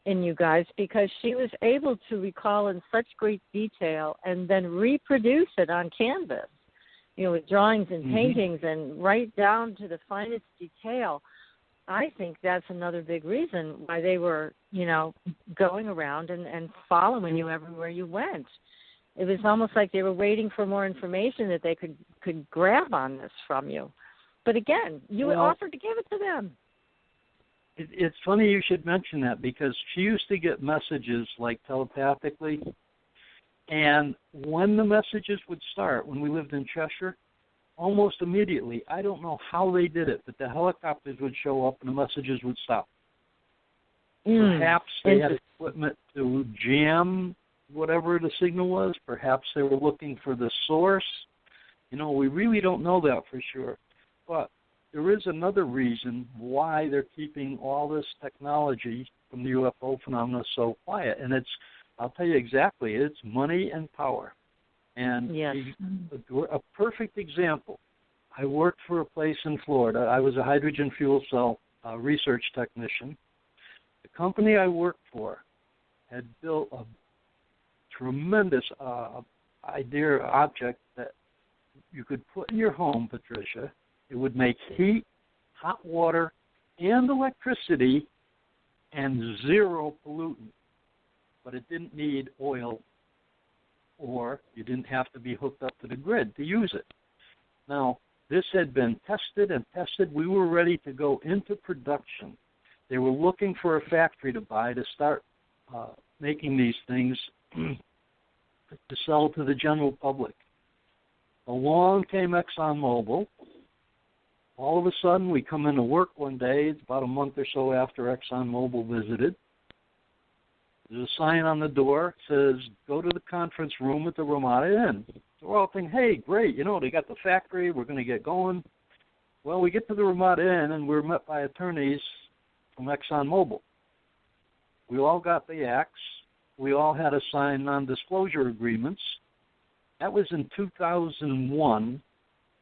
Speaker 3: in you guys, because she was able to recall in such great detail and then reproduce it on canvas, you know, with drawings and paintings and right down to the finest detail. I think that's another big reason why they were, you know, going around and following you everywhere you went. It was almost like they were waiting for more information that they could grab on this from you. But again, you offered to give it to them.
Speaker 5: It's funny you should mention that, because she used to get messages like telepathically, and when the messages would start, when we lived in Cheshire, almost immediately, I don't know how they did it, but the helicopters would show up and the messages would stop. Perhaps they had equipment to jam whatever the signal was. Perhaps they were looking for the source. You know, we really don't know that for sure. But there is another reason why they're keeping all this technology from the UFO phenomena so quiet, and I'll tell you exactly, it's money and power. And a perfect example, I worked for a place in Florida. I was a hydrogen fuel cell research technician. The company I worked for had built a tremendous idea object that you could put in your home, Patricia. It would make heat, hot water, and electricity, and zero pollutant. But it didn't need oil, or you didn't have to be hooked up to the grid to use it. Now, this had been tested and tested. We were ready to go into production. They were looking for a factory to buy to start making these things to sell to the general public. Along came ExxonMobil. All of a sudden, we come into work one day, it's about a month or so after ExxonMobil visited. There's a sign on the door that says, go to the conference room at the Ramada Inn. So we're all thinking, hey, great, you know, they got the factory, we're going to get going. Well, we get to the Ramada Inn, and we're met by attorneys from ExxonMobil. We all got the axe. We all had to sign non-disclosure agreements. That was in 2001,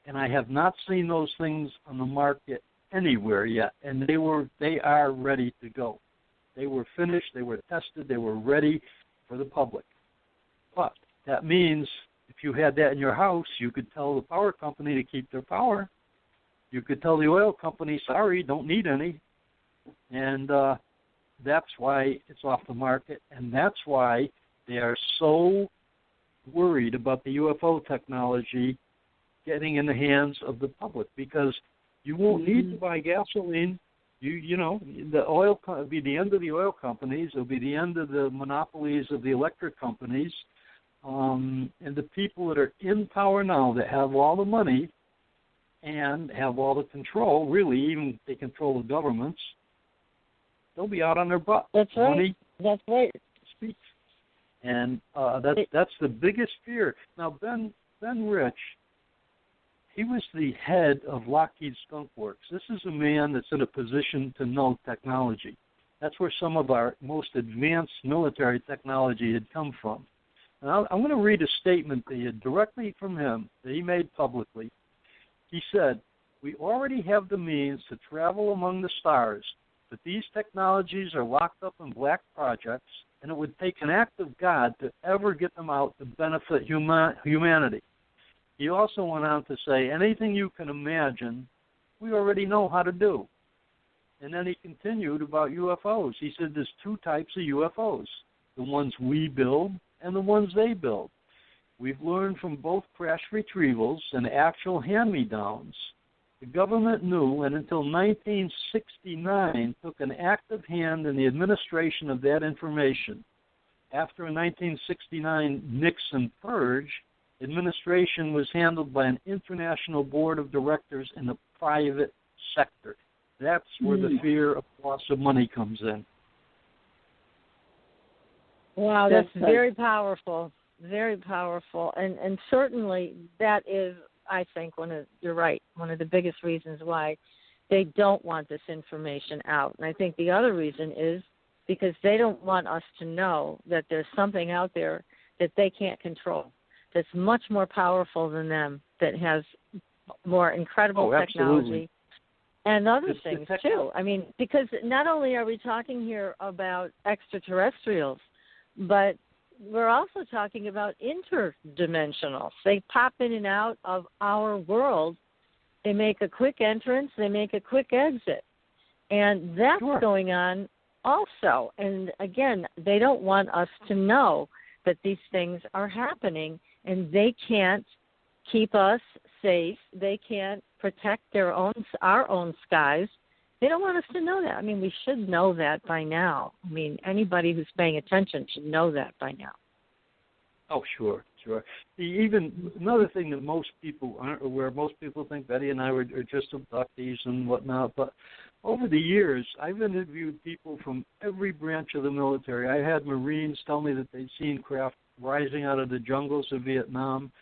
Speaker 5: and I have not seen those things on the market anywhere yet, and they are ready to go. They were finished, they were tested, they were ready for the public. But that means if you had that in your house, you could tell the power company to keep their power. You could tell the oil company, sorry, don't need any. And that's why it's off the market, and that's why they are so worried about the UFO technology getting in the hands of the public, because you won't need to buy gasoline. You know, the oil will be the end of the oil companies. It'll be the end of the monopolies of the electric companies. And the people that are in power now that have all the money and have all the control. Really, even if they control the governments, they'll be out on their butt.
Speaker 3: That's right.
Speaker 5: Money,
Speaker 3: that's right.
Speaker 5: Speech. And that's the biggest fear. Now, Ben Rich, he was the head of Lockheed Skunk Works. This is a man that's in a position to know technology. That's where some of our most advanced military technology had come from. And I'm going to read a statement directly from him that he made publicly. He said, "We already have the means to travel among the stars, but these technologies are locked up in black projects, and it would take an act of God to ever get them out to benefit humanity." He also went on to say, anything you can imagine, we already know how to do. And then he continued about UFOs. He said there's two types of UFOs, the ones we build and the ones they build. We've learned from both crash retrievals and actual hand-me-downs. The government knew, and until 1969, took an active hand in the administration of that information. After a 1969 Nixon purge, administration was handled by an international board of directors in the private sector. That's where the fear of loss of money comes in.
Speaker 3: Wow, that's very powerful. Very powerful. And certainly that is, I think, you're right, one of the biggest reasons why they don't want this information out. And I think the other reason is because they don't want us to know that there's something out there that they can't control, that's much more powerful than them, that has more incredible technology and other things too. I mean, because not only are we talking here about extraterrestrials, but we're also talking about interdimensionals. They pop in and out of our world. They make a quick entrance. They make a quick exit. And that's going on also. And again, they don't want us to know that these things are happening, and they can't keep us safe. They can't protect our own skies. They don't want us to know that. I mean, we should know that by now. I mean, anybody who's paying attention should know that by now.
Speaker 5: Oh, sure. Even another thing that most people aren't aware of, most people think Betty and I are just abductees and whatnot, but over the years, I've interviewed people from every branch of the military. I had Marines tell me that they'd seen craft rising out of the jungles of Vietnam.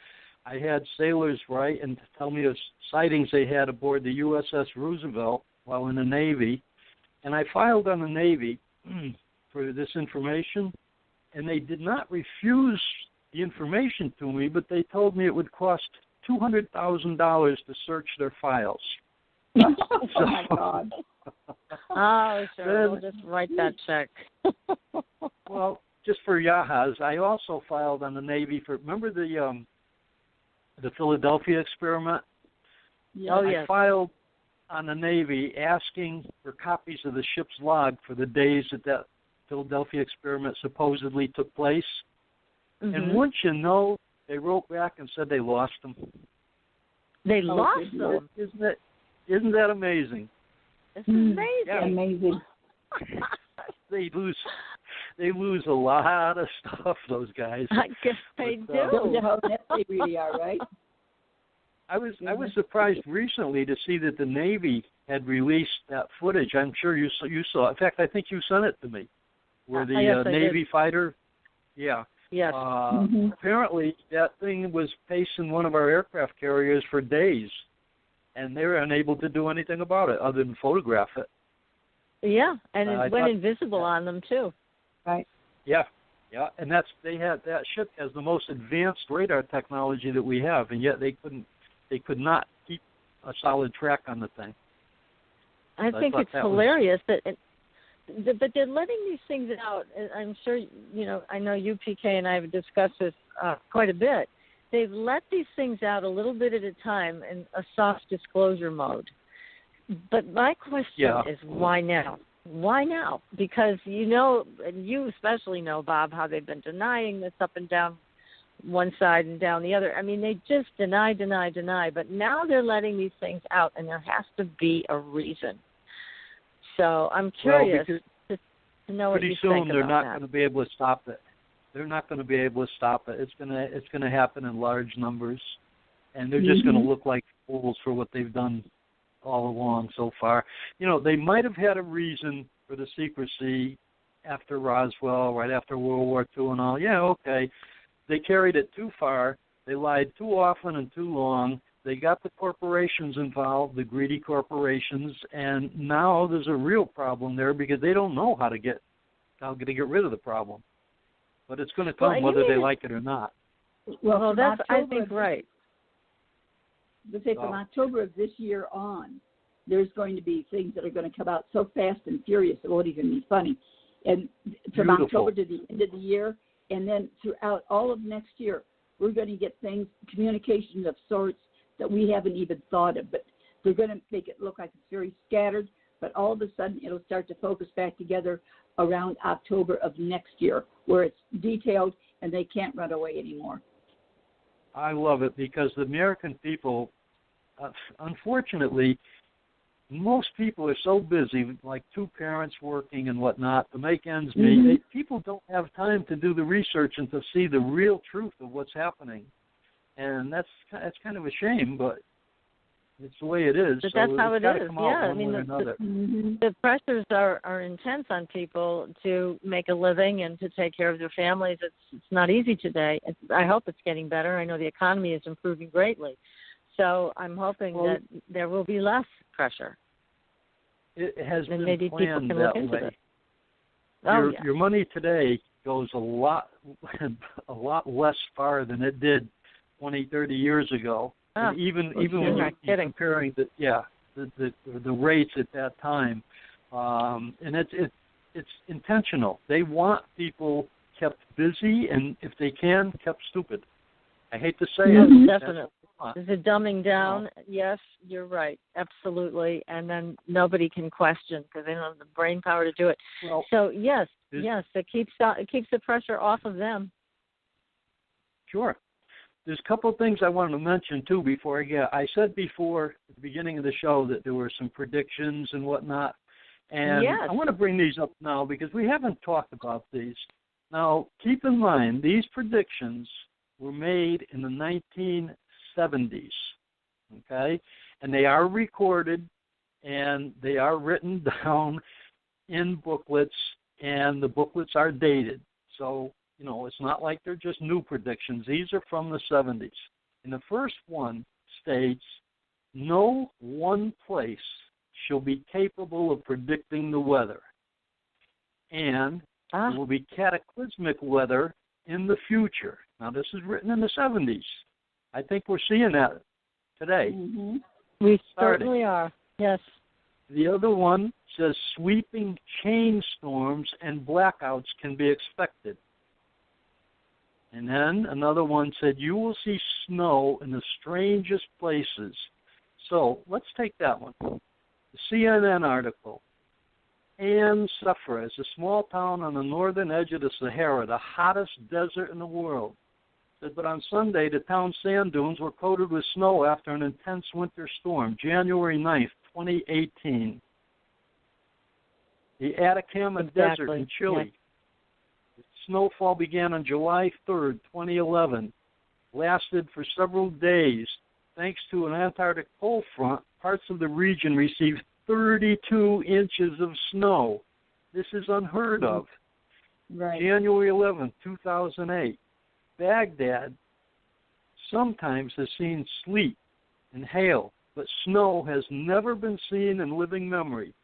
Speaker 5: I had sailors write and tell me of sightings they had aboard the USS Roosevelt while in the Navy. And I filed on the Navy for this information, and they did not refuse the information to me, but they told me it would cost $200,000 to search their files.
Speaker 4: Oh, my God.
Speaker 3: Oh, sure. We'll just write that check.
Speaker 5: Well, just for Yahas, I also filed on the Navy for, remember the Philadelphia experiment?
Speaker 3: Yeah. Oh, yes.
Speaker 5: I filed on the Navy asking for copies of the ship's log for the days that Philadelphia experiment supposedly took place. Mm-hmm. And wouldn't you know, they wrote back and said they lost them.
Speaker 3: They lost them?
Speaker 5: Isn't that amazing?
Speaker 3: It's amazing.
Speaker 4: Yeah. Amazing.
Speaker 5: They lose a lot of stuff, those guys.
Speaker 3: I guess they do.
Speaker 4: They really are, right?
Speaker 5: I was surprised recently to see that the Navy had released that footage. I'm sure you saw. In fact, I think you sent it to me, where the Navy fighter. Yeah.
Speaker 3: Yes.
Speaker 5: Apparently, that thing was pacing one of our aircraft carriers for days, and they were unable to do anything about it other than photograph it.
Speaker 3: Yeah, and it went invisible on them too.
Speaker 4: Right.
Speaker 5: Yeah, and that ship has the most advanced radar technology that we have, and yet they could not keep a solid track on the thing.
Speaker 3: I think it's hilarious but they're letting these things out. I'm sure, I know you, PK, and I have discussed this quite a bit. They've let these things out a little bit at a time in a soft disclosure mode. But my question is, why now? Why now? Because and you especially know, Bob, how they've been denying this up and down one side and down the other. I mean, they just deny. But now they're letting these things out, and there has to be a reason. So I'm curious to know what you think about that. Pretty soon
Speaker 5: they're not going to be able to stop it. They're not going to be able to stop it. It's going to happen in large numbers, and they're just going to look like fools for what they've done all along so far. You know, they might have had a reason for the secrecy after Roswell, right after World War II and all. Yeah, okay. They carried it too far. They lied too often and too long. They got the corporations involved, the greedy corporations, and now there's a real problem there because they don't know how to get rid of the problem. But it's going to come whether they like it or not.
Speaker 3: Well, that's, I think, right.
Speaker 7: From October of this year on, there's going to be things that are going to come out so fast and furious it won't even be funny. And from October to the end of the year, and then throughout all of next year, we're going to get things, communications of sorts that we haven't even thought of. But they're going to make it look like it's very scattered, but all of a sudden it'll start to focus back together around October of next year, where it's detailed and they can't run away anymore.
Speaker 5: I love it because the American people, unfortunately, most people are so busy, like two parents working and whatnot, to make ends meet. People don't have time to do the research and to see the real truth of what's happening. And that's kind of a shame, but it's the way it is.
Speaker 3: But
Speaker 5: so
Speaker 3: that's how it is.
Speaker 5: Yeah, I mean,
Speaker 3: the pressures are intense on people to make a living and to take care of their families. It's not easy today. I hope it's getting better. I know the economy is improving greatly. So I'm hoping that there will be less pressure.
Speaker 5: It has
Speaker 3: and
Speaker 5: been
Speaker 3: maybe
Speaker 5: planned
Speaker 3: people can look
Speaker 5: that
Speaker 3: into
Speaker 5: way.
Speaker 3: It.
Speaker 5: Your money today goes a lot less far than it did 20, 30 years ago. And even when you're comparing the rates at that time, and it's intentional. They want people kept busy, and if they can, kept stupid. I hate to say it.
Speaker 3: Definitely. Is it dumbing down? No. Yes, you're right. Absolutely. And then nobody can question because they don't have the brain power to do it. Well, so yes, it keeps the pressure off of them.
Speaker 5: Sure. There's a couple of things I wanted to mention, too, before I said before at the beginning of the show that there were some predictions and whatnot. And I want to bring these up now because we haven't talked about these. Now, keep in mind, these predictions were made in the 1970s, okay? And they are recorded, and they are written down in booklets, and the booklets are dated. So, you know, it's not like they're just new predictions. These are from the 70s. And the first one states, no one place shall be capable of predicting the weather. And there will be cataclysmic weather in the future. Now, this is written in the 70s. I think we're seeing that today.
Speaker 3: Mm-hmm. We certainly are, yes.
Speaker 5: The other one says sweeping chain storms and blackouts can be expected. And then another one said, you will see snow in the strangest places. So let's take that one. The CNN article. An Safra is a small town on the northern edge of the Sahara, the hottest desert in the world. But on Sunday, the town's sand dunes were coated with snow after an intense winter storm, January 9th, 2018. The Atacama Desert in Chile. The snowfall began on July 3rd, 2011, lasted for several days. Thanks to an Antarctic cold front, parts of the region received 32 inches of snow. This is unheard of.
Speaker 7: Right.
Speaker 5: January 11th, 2008. Baghdad sometimes has seen sleet and hail, but snow has never been seen in living memory.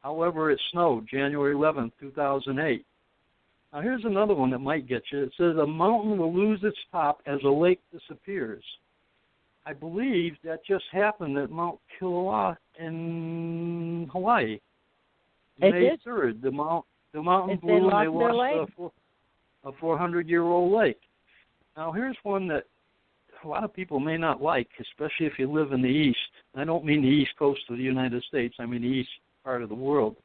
Speaker 5: However, it snowed January 11th, 2008. Now, here's another one that might get you. It says a mountain will lose its top as a lake disappears. I believe that just happened at Mount Kilauea in Hawaii. May 3rd, the mountain blew and they lost a 400-year-old lake. Now, here's one that a lot of people may not like, especially if you live in the East. I don't mean the East Coast of the United States. I mean the East part of the world.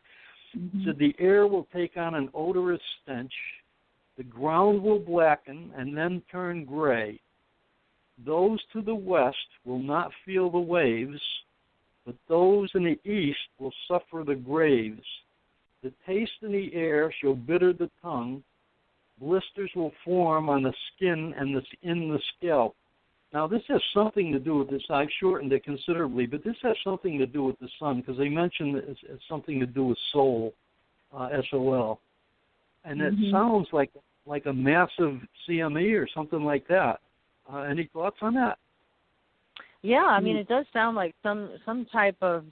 Speaker 5: Mm-hmm. So the air will take on an odorous stench. The ground will blacken and then turn gray. Those to the west will not feel the waves, but those in the east will suffer the graves. The taste in the air shall bitter the tongue. Blisters will form on the skin and in the scalp. Now, this has something to do with this. I've shortened it considerably, but this has something to do with the sun because they mentioned it's something to do with soul, SOL. And it sounds like a massive CME or something like that. Any thoughts on that?
Speaker 3: Yeah, I mean, it does sound like some type of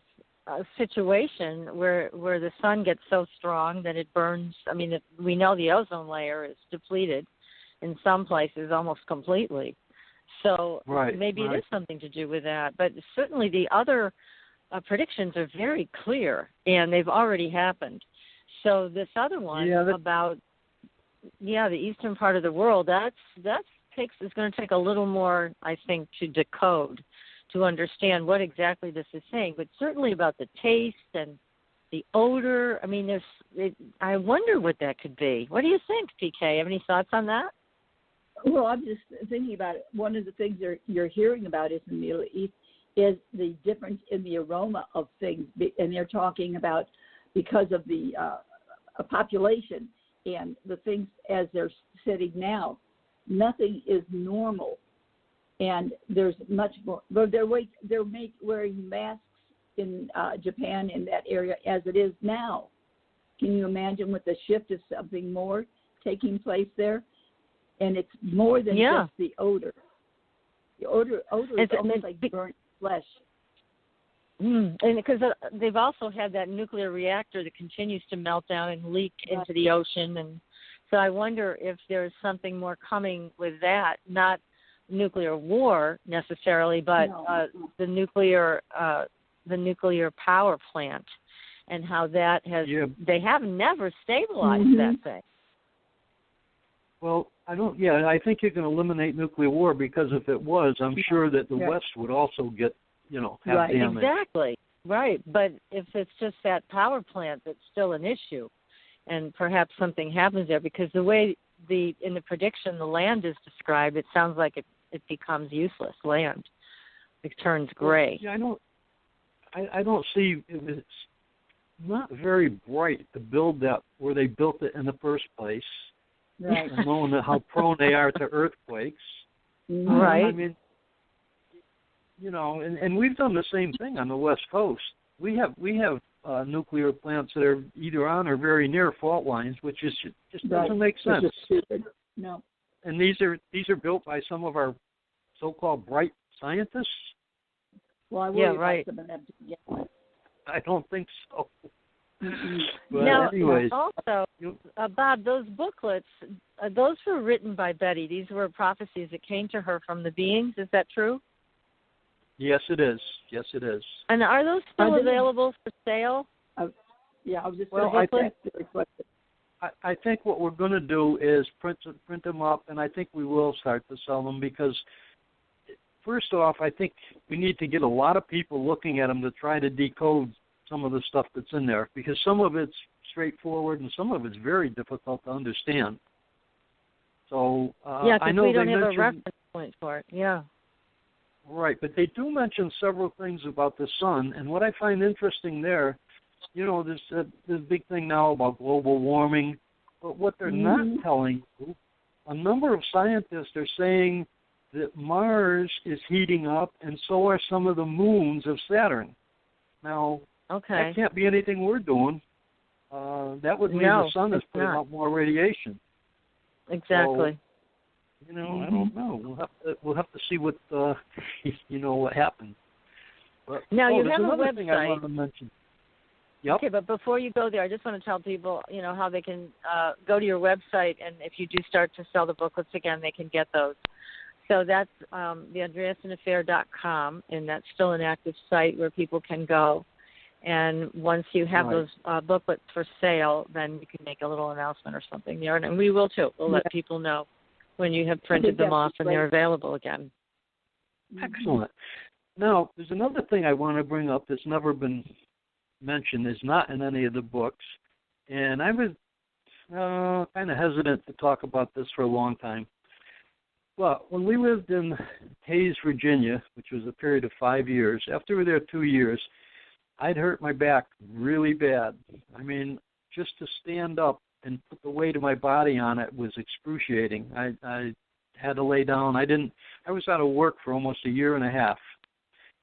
Speaker 3: situation where the sun gets so strong that it burns. I mean, we know the ozone layer is depleted in some places almost completely. So maybe it is something to do with that. But certainly the other predictions are very clear, and they've already happened. So this other one about the eastern part of the world, is going to take a little more, I think, to decode, to understand what exactly this is saying. But certainly about the taste and the odor. I mean, I wonder what that could be. What do you think, PK? Have any thoughts on that?
Speaker 7: Well, I'm just thinking about it. One of the things you're hearing about is in the Middle East is the difference in the aroma of things, and they're talking about because of the population and the things as they're sitting now, nothing is normal, and there's much more. But they're wearing masks in Japan in that area as it is now. Can you imagine with the shift of something more taking place there? And it's more than just the odor. The odor is almost like burnt flesh.
Speaker 3: And because they've also had that nuclear reactor that continues to melt down and leak into the ocean, and so I wonder if there's something more coming with that. Not nuclear war necessarily, but the nuclear power plant, and how that has. Yeah. They have never stabilized that thing.
Speaker 5: Well, I think you can eliminate nuclear war because if it was, I'm sure that the West would also get, have damage.
Speaker 3: Exactly. Right. But if it's just that power plant that's still an issue, and perhaps something happens there, because the way in the prediction the land is described, it sounds like it becomes useless land. It turns gray.
Speaker 5: Well, I don't see, it's not very bright to build that where they built it in the first place.
Speaker 7: Right.
Speaker 5: Knowing how prone they are to earthquakes.
Speaker 3: Right.
Speaker 5: I mean, and we've done the same thing on the West Coast. We have nuclear plants that are either on or very near fault lines, which just doesn't make sense.
Speaker 7: No.
Speaker 5: And these are built by some of our so-called bright scientists.
Speaker 7: Well, I worry about some of them. Yeah.
Speaker 5: I don't think so. But
Speaker 3: now,
Speaker 5: anyways,
Speaker 3: also, Bob, those booklets, those were written by Betty. These were prophecies that came to her from the beings. Is that true?
Speaker 5: Yes, it is. Yes, it is.
Speaker 3: And are those still available for sale?
Speaker 7: I was just
Speaker 5: I think what we're going to do is print them up, and I think we will start to sell them because, first off, I think we need to get a lot of people looking at them to try to decode some of the stuff that's in there, because some of it's straightforward and some of it's very difficult to understand. So I know
Speaker 3: we don't have a reference point for it. Yeah.
Speaker 5: Right, but they do mention several things about the sun, and what I find interesting there, there's this big thing now about global warming, but what they're not telling you, a number of scientists are saying that Mars is heating up, and so are some of the moons of Saturn. Now, that can't be anything we're doing. That would mean the sun is putting out more radiation.
Speaker 3: Exactly.
Speaker 5: So, I don't know. We'll have to see what what happens. But,
Speaker 3: now you have a
Speaker 5: another
Speaker 3: website.
Speaker 5: Thing I wanted to mention. Yep.
Speaker 3: Okay, but before you go there, I just want to tell people, how they can go to your website, and if you do start to sell the booklets again, they can get those. So that's the Andreassonaffair.com, and that's still an active site where people can go. And once you have those booklets for sale, then you can make a little announcement or something there. And we will, too. We'll let people know when you have printed them off and they're available again.
Speaker 5: Excellent. Now, there's another thing I want to bring up that's never been mentioned. It's not in any of the books. And I was kind of hesitant to talk about this for a long time. But when we lived in Hayes, Virginia, which was a period of 5 years, after we were there 2 years, I'd hurt my back really bad. I mean, just to stand up and put the weight of my body on it was excruciating. I had to lay down. I was out of work for almost a year and a half,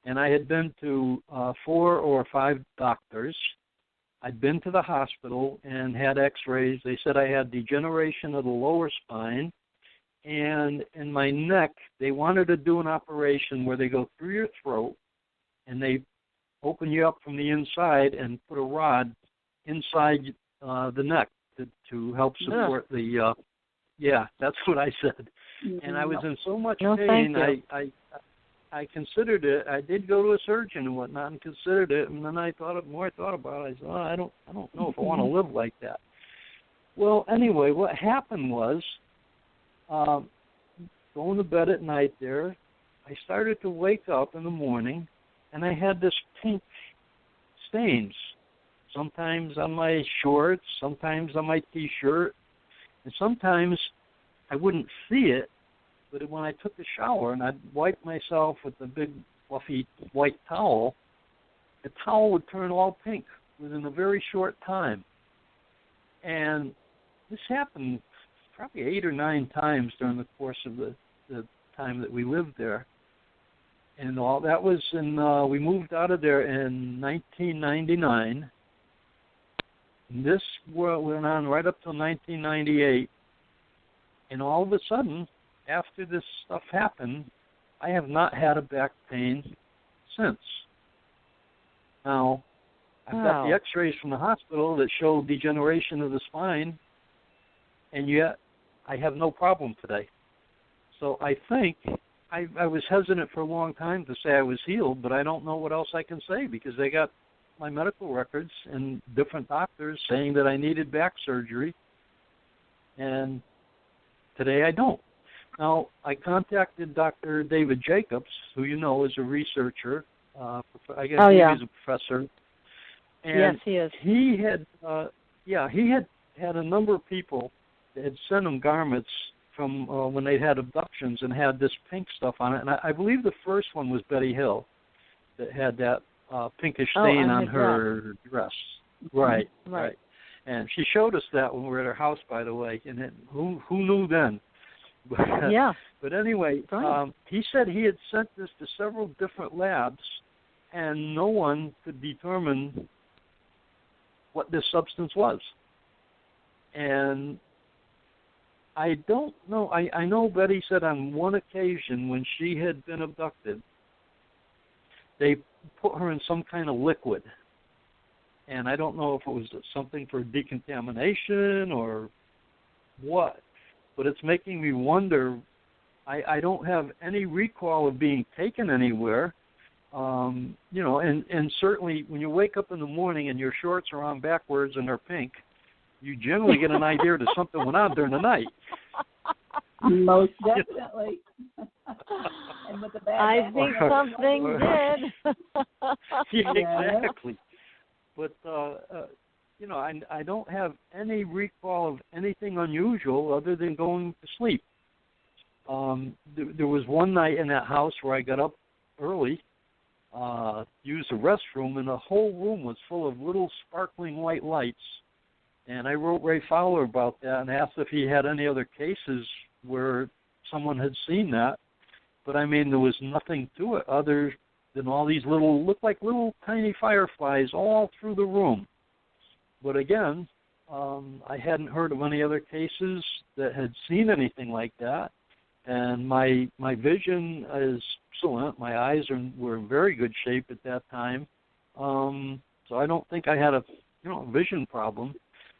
Speaker 5: and I had been to 4 or 5 doctors. I'd been to the hospital and had x-rays. They said I had degeneration of the lower spine, and in my neck, they wanted to do an operation where they go through your throat, and they open you up from the inside and put a rod inside the neck to help support the, that's what I said. And I was in so much pain, I considered it. I did go to a surgeon and whatnot and considered it, and then the more I thought about it, I said, I don't know if I want to live like that. Well, anyway, what happened was, going to bed at night there, I started to wake up in the morning, and I had this pink stains, sometimes on my shorts, sometimes on my T-shirt, and sometimes I wouldn't see it, but when I took a shower and I'd wipe myself with the big fluffy white towel, the towel would turn all pink within a very short time. And this happened probably 8 or 9 times during the course of the time that we lived there. And all that was we moved out of there in 1999. And this went on right up till 1998. And all of a sudden, after this stuff happened, I have not had a back pain since. Now, I've got the x-rays from the hospital that show degeneration of the spine, and yet I have no problem today. So I think I was hesitant for a long time to say I was healed, but I don't know what else I can say because they got my medical records and different doctors saying that I needed back surgery, and today I don't. Now, I contacted Dr. David Jacobs, who you know is a researcher. I guess he's a professor. And
Speaker 3: yes, he is.
Speaker 5: He had a number of people that had sent him garments from when they had abductions and had this pink stuff on it. And I believe the first one was Betty Hill that had that pinkish stain on her dress. Right. And she showed us that when we were at her house, by the way. And who knew then? But anyway, he said he had sent this to several different labs, and no one could determine what this substance was. And I don't know. I know Betty said on one occasion when she had been abducted, they put her in some kind of liquid. And I don't know if it was something for decontamination or what. But it's making me wonder. I don't have any recall of being taken anywhere. And certainly when you wake up in the morning and your shorts are on backwards and they're pink, you generally get an idea that something went on during the night.
Speaker 7: Most definitely. And with the bad
Speaker 3: I think something did.
Speaker 5: Exactly. But I don't have any recall of anything unusual other than going to sleep. There was one night in that house where I got up early, used the restroom, and the whole room was full of little sparkling white lights. And I wrote Ray Fowler about that and asked if he had any other cases where someone had seen that. But, I mean, there was nothing to it other than all these looked like little tiny fireflies all through the room. But again, I hadn't heard of any other cases that had seen anything like that. And my vision is excellent. My eyes were in very good shape at that time. So I don't think I had a vision problem.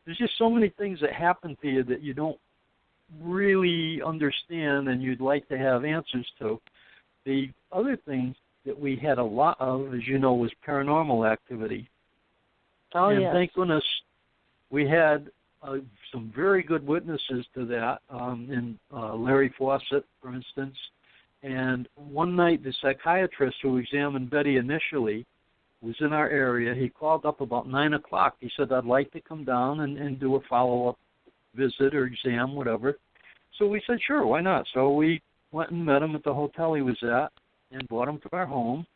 Speaker 5: There's just so many things that happen to you that you don't really understand and you'd like to have answers to. The other thing that we had a lot of, as you know, was paranormal activity. And thank goodness we had some very good witnesses to that, in Larry Fawcett, for instance. And one night the psychiatrist who examined Betty initially was in our area. He called up about 9 o'clock. He said, I'd like to come down and do a follow-up visit or exam, whatever. So we said, sure, why not? So we went and met him at the hotel he was at and brought him to our home.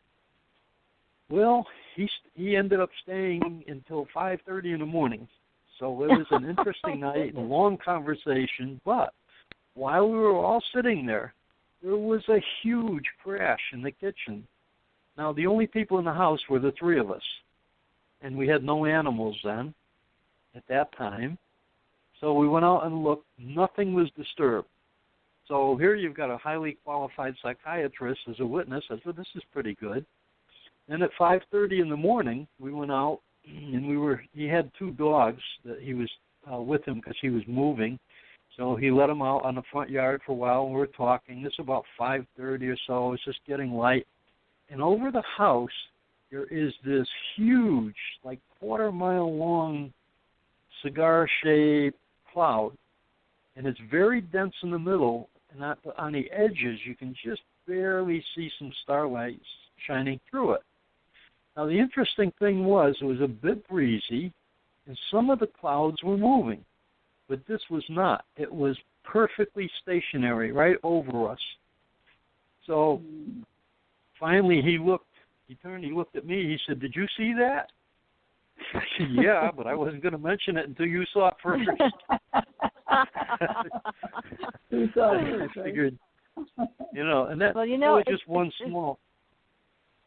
Speaker 5: Well, he ended up staying until 5:30 in the morning. So it was an interesting night and a long conversation. But while we were all sitting there was a huge crash in the kitchen. Now, the only people in the house were the three of us, and we had no animals then at that time. So we went out and looked. Nothing was disturbed. So here you've got a highly qualified psychiatrist as a witness. I said, this is pretty good. Then at 5:30 in the morning, we went out, and he had two dogs that he was with him because he was moving. So he let them out on the front yard for a while, and we were talking. This is about 5:30 or so. It's just getting light. And over the house, there is this huge, like quarter-mile-long, cigar-shaped cloud. And it's very dense in the middle, and on the edges, you can just barely see some starlight shining through it. Now, the interesting thing was it was a bit breezy, and some of the clouds were moving. But this was not. It was perfectly stationary right over us. So finally he turned, he looked at me, he said, "Did you see that?" I said, "Yeah, but I wasn't going to mention it until you saw it first." I figured, and that was just one small.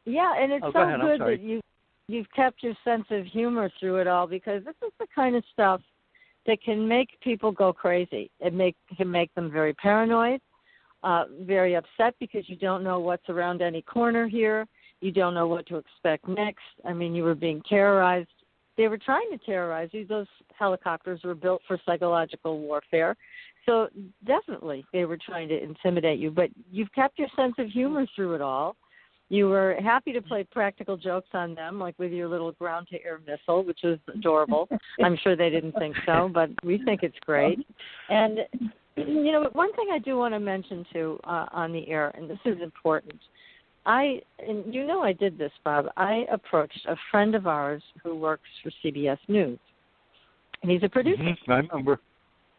Speaker 3: Yeah, and it's so good that you've kept your sense of humor through it all, because this is the kind of stuff that can make people go crazy. It can make them very paranoid, very upset, because you don't know what's around any corner here. You don't know what to expect next. I mean, you were being terrorized. They were trying to terrorize you. Those helicopters were built for psychological warfare. So definitely they were trying to intimidate you. But you've kept your sense of humor through it all. You were happy to play practical jokes on them, like with your little ground-to-air missile, which was adorable. I'm sure they didn't think so, but we think it's great. And, one thing I do want to mention, too, on the air, and this is important. I did this, Bob. I approached a friend of ours who works for CBS News, and he's a producer.
Speaker 5: Mm-hmm. I remember.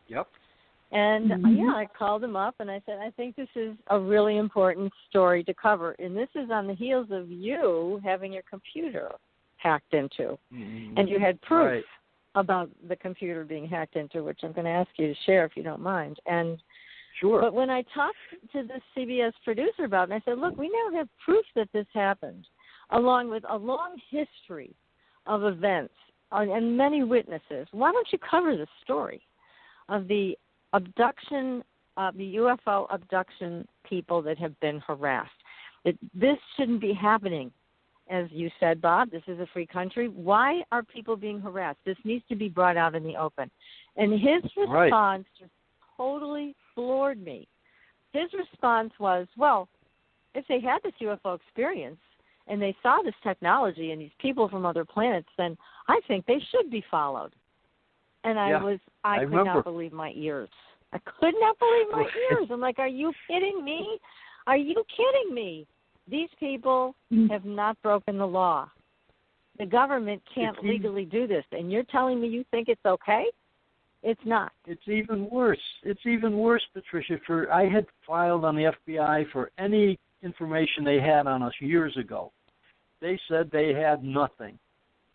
Speaker 5: Yep.
Speaker 3: And, I called him up, and I said, I think this is a really important story to cover. And this is on the heels of you having your computer hacked into. Mm-hmm. And you had proof about the computer being hacked into, which I'm going to ask you to share if you don't mind. And
Speaker 5: sure.
Speaker 3: But when I talked to the CBS producer about it, I said, look, we now have proof that this happened, along with a long history of events and many witnesses. Why don't you cover the story of the abduction, the UFO abduction people that have been harassed? This shouldn't be happening. As you said, Bob, this is a free country. Why are people being harassed? This needs to be brought out in the open. And his response just totally floored me. His response was, well, if they had this UFO experience and they saw this technology and these people from other planets, then I think they should be followed. And I could not believe my ears. I could not believe my ears. I'm like, are you kidding me? Are you kidding me? These people have not broken the law. The government can't legally do this. And you're telling me you think it's okay? It's not.
Speaker 5: It's even worse. It's even worse, Patricia. I had filed on the FBI for any information they had on us years ago. They said they had nothing.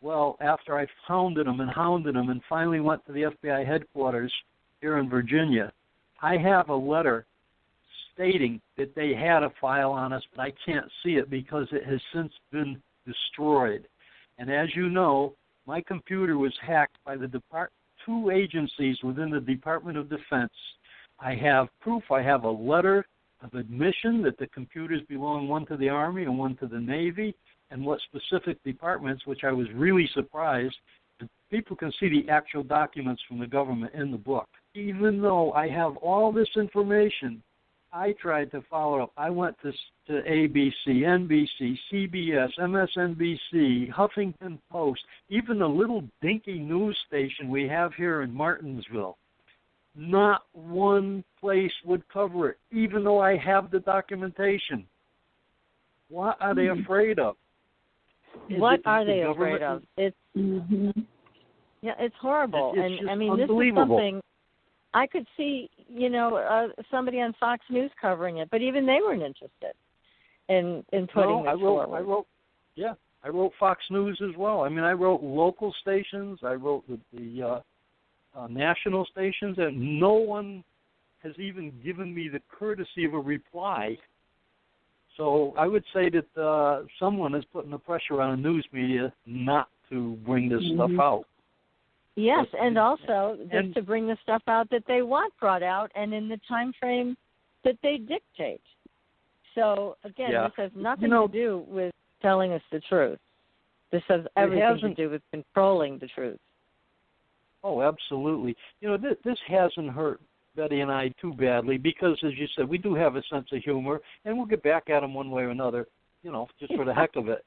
Speaker 5: Well, after I hounded them and finally went to the FBI headquarters here in Virginia, I have a letter stating that they had a file on us, but I can't see it because it has since been destroyed. And as you know, my computer was hacked by two agencies within the Department of Defense. I have proof. I have a letter of admission that the computers belong one to the Army and one to the Navy, and what specific departments, which I was really surprised. People can see the actual documents from the government in the book. Even though I have all this information, I tried to follow up. I went to ABC, NBC, CBS, MSNBC, Huffington Post, even the little dinky news station we have here in Martinsville. Not one place would cover it, even though I have the documentation. What are they afraid of?
Speaker 3: What are they afraid of? It's it's horrible.
Speaker 5: It's
Speaker 3: I mean, this is something I could see, somebody on Fox News covering it, but even they weren't interested in putting this forward.
Speaker 5: I wrote Fox News as well. I mean, I wrote local stations. I wrote the national stations, and no one has even given me the courtesy of a reply. So I would say that someone is putting the pressure on the news media not to bring this stuff out.
Speaker 3: Yes, and also just to bring the stuff out that they want brought out and in the time frame that they dictate. So, again, this has nothing to do with telling us the truth. This has everything to do with controlling the truth.
Speaker 5: Oh, absolutely. This hasn't hurt Betty and I too badly because, as you said, we do have a sense of humor, and we'll get back at them one way or another, just for the heck of it.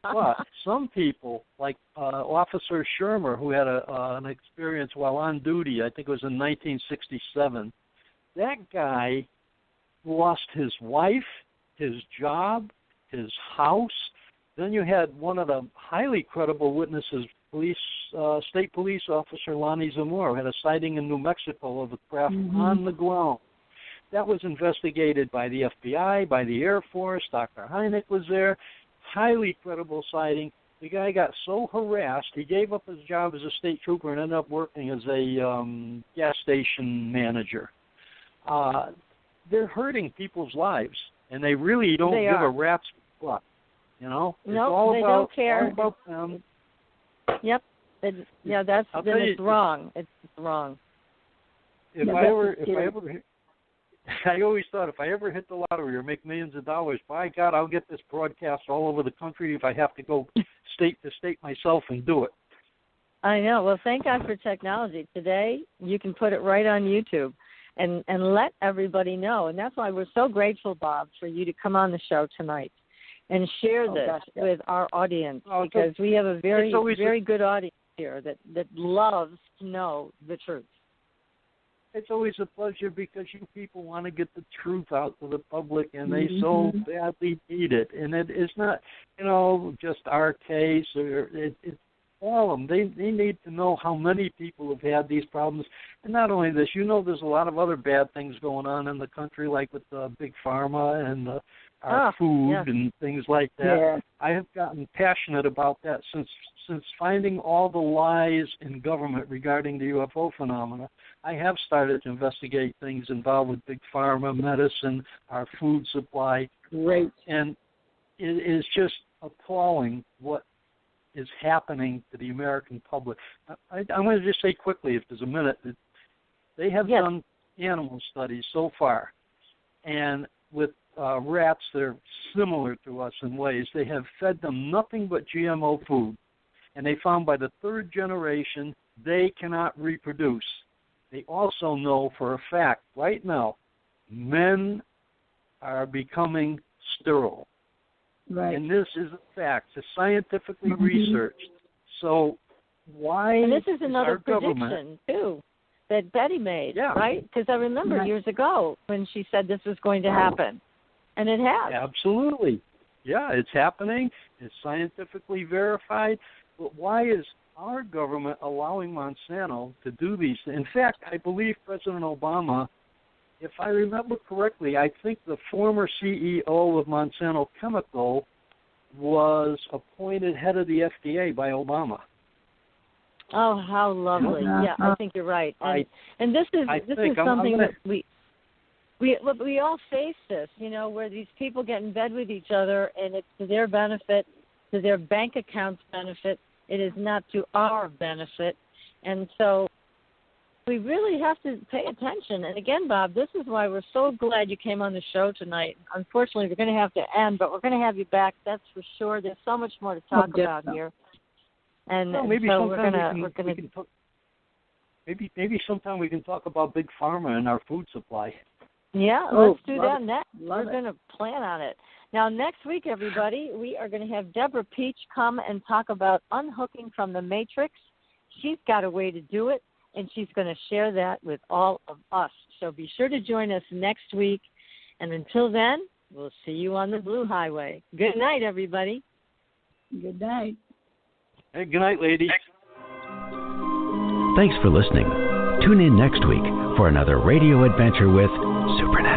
Speaker 5: But some people, like Officer Shermer, who had an experience while on duty, I think it was in 1967, that guy lost his wife, his job, his house. Then you had one of the highly credible witnesses, State Police Officer Lonnie Zamora, who had a sighting in New Mexico of a craft on the ground. That was investigated by the FBI, by the Air Force. Dr. Hynek was there. Highly credible sighting. The guy got so harassed, he gave up his job as a state trooper and ended up working as a gas station manager. They're hurting people's lives, and they really don't give a rat's butt. It's all
Speaker 3: they
Speaker 5: about,
Speaker 3: don't care.
Speaker 5: all about them.
Speaker 3: Yep. It's wrong. It's wrong.
Speaker 5: I always thought if I ever hit the lottery or make millions of dollars, by God, I'll get this broadcast all over the country if I have to go state to state myself and do it.
Speaker 3: I know. Well, thank God for technology. Today, you can put it right on YouTube and let everybody know. And that's why we're so grateful, Bob, for you to come on the show tonight and share this with our audience because we have a very, very good audience here that loves to know the truth.
Speaker 5: It's always a pleasure because you people want to get the truth out to the public, and they so badly need it. And it is not, just our case. It's all of them. They need to know how many people have had these problems. And not only this, there's a lot of other bad things going on in the country, like with Big Pharma and our food and things like that.
Speaker 7: Yeah.
Speaker 5: I have gotten passionate about that since finding all the lies in government regarding the UFO phenomena. I have started to investigate things involved with Big Pharma, medicine, our food supply.
Speaker 7: Great.
Speaker 5: And it is just appalling what is happening to the American public. I'm going to just say quickly, if there's a minute, that they have done animal studies so far, and with rats that are similar to us in ways, they have fed them nothing but GMO food. And they found by the third generation, they cannot reproduce. They also know for a fact right now, men are becoming sterile.
Speaker 7: Right.
Speaker 5: And this is a fact. It's scientifically researched. So why
Speaker 3: And this is another
Speaker 5: prediction,
Speaker 3: too, that Betty made, right? Because I remember years ago when she said this was going to happen. And it has.
Speaker 5: Absolutely. Yeah, it's happening. It's scientifically verified. But why is our government allowing Monsanto to do these things? In fact, I believe President Obama, if I remember correctly, I think the former CEO of Monsanto Chemical was appointed head of the FDA by Obama.
Speaker 3: Oh, how lovely! Yeah, I think you're right. And this is something that we all face this, where these people get in bed with each other, and it's to their benefit, to their bank account's benefit. It is not to our benefit. And so we really have to pay attention. And again, Bob, this is why we're so glad you came on the show tonight. Unfortunately, we're going to have to end, but we're going to have you back. That's for sure. There's so much more to talk about here. And
Speaker 5: maybe
Speaker 3: so
Speaker 5: maybe sometime we can talk about Big Pharma and our food supply.
Speaker 3: Yeah, let's do that next. We're going to plan on it. Now, next week, everybody, we are going to have Deborah Peach come and talk about unhooking from the Matrix. She's got a way to do it, and she's going to share that with all of us. So be sure to join us next week. And until then, we'll see you on the Blue Highway. Good night, everybody.
Speaker 7: Good night.
Speaker 5: Hey, good night, ladies.
Speaker 2: Thanks for listening. Tune in next week for another radio adventure with Supernatural.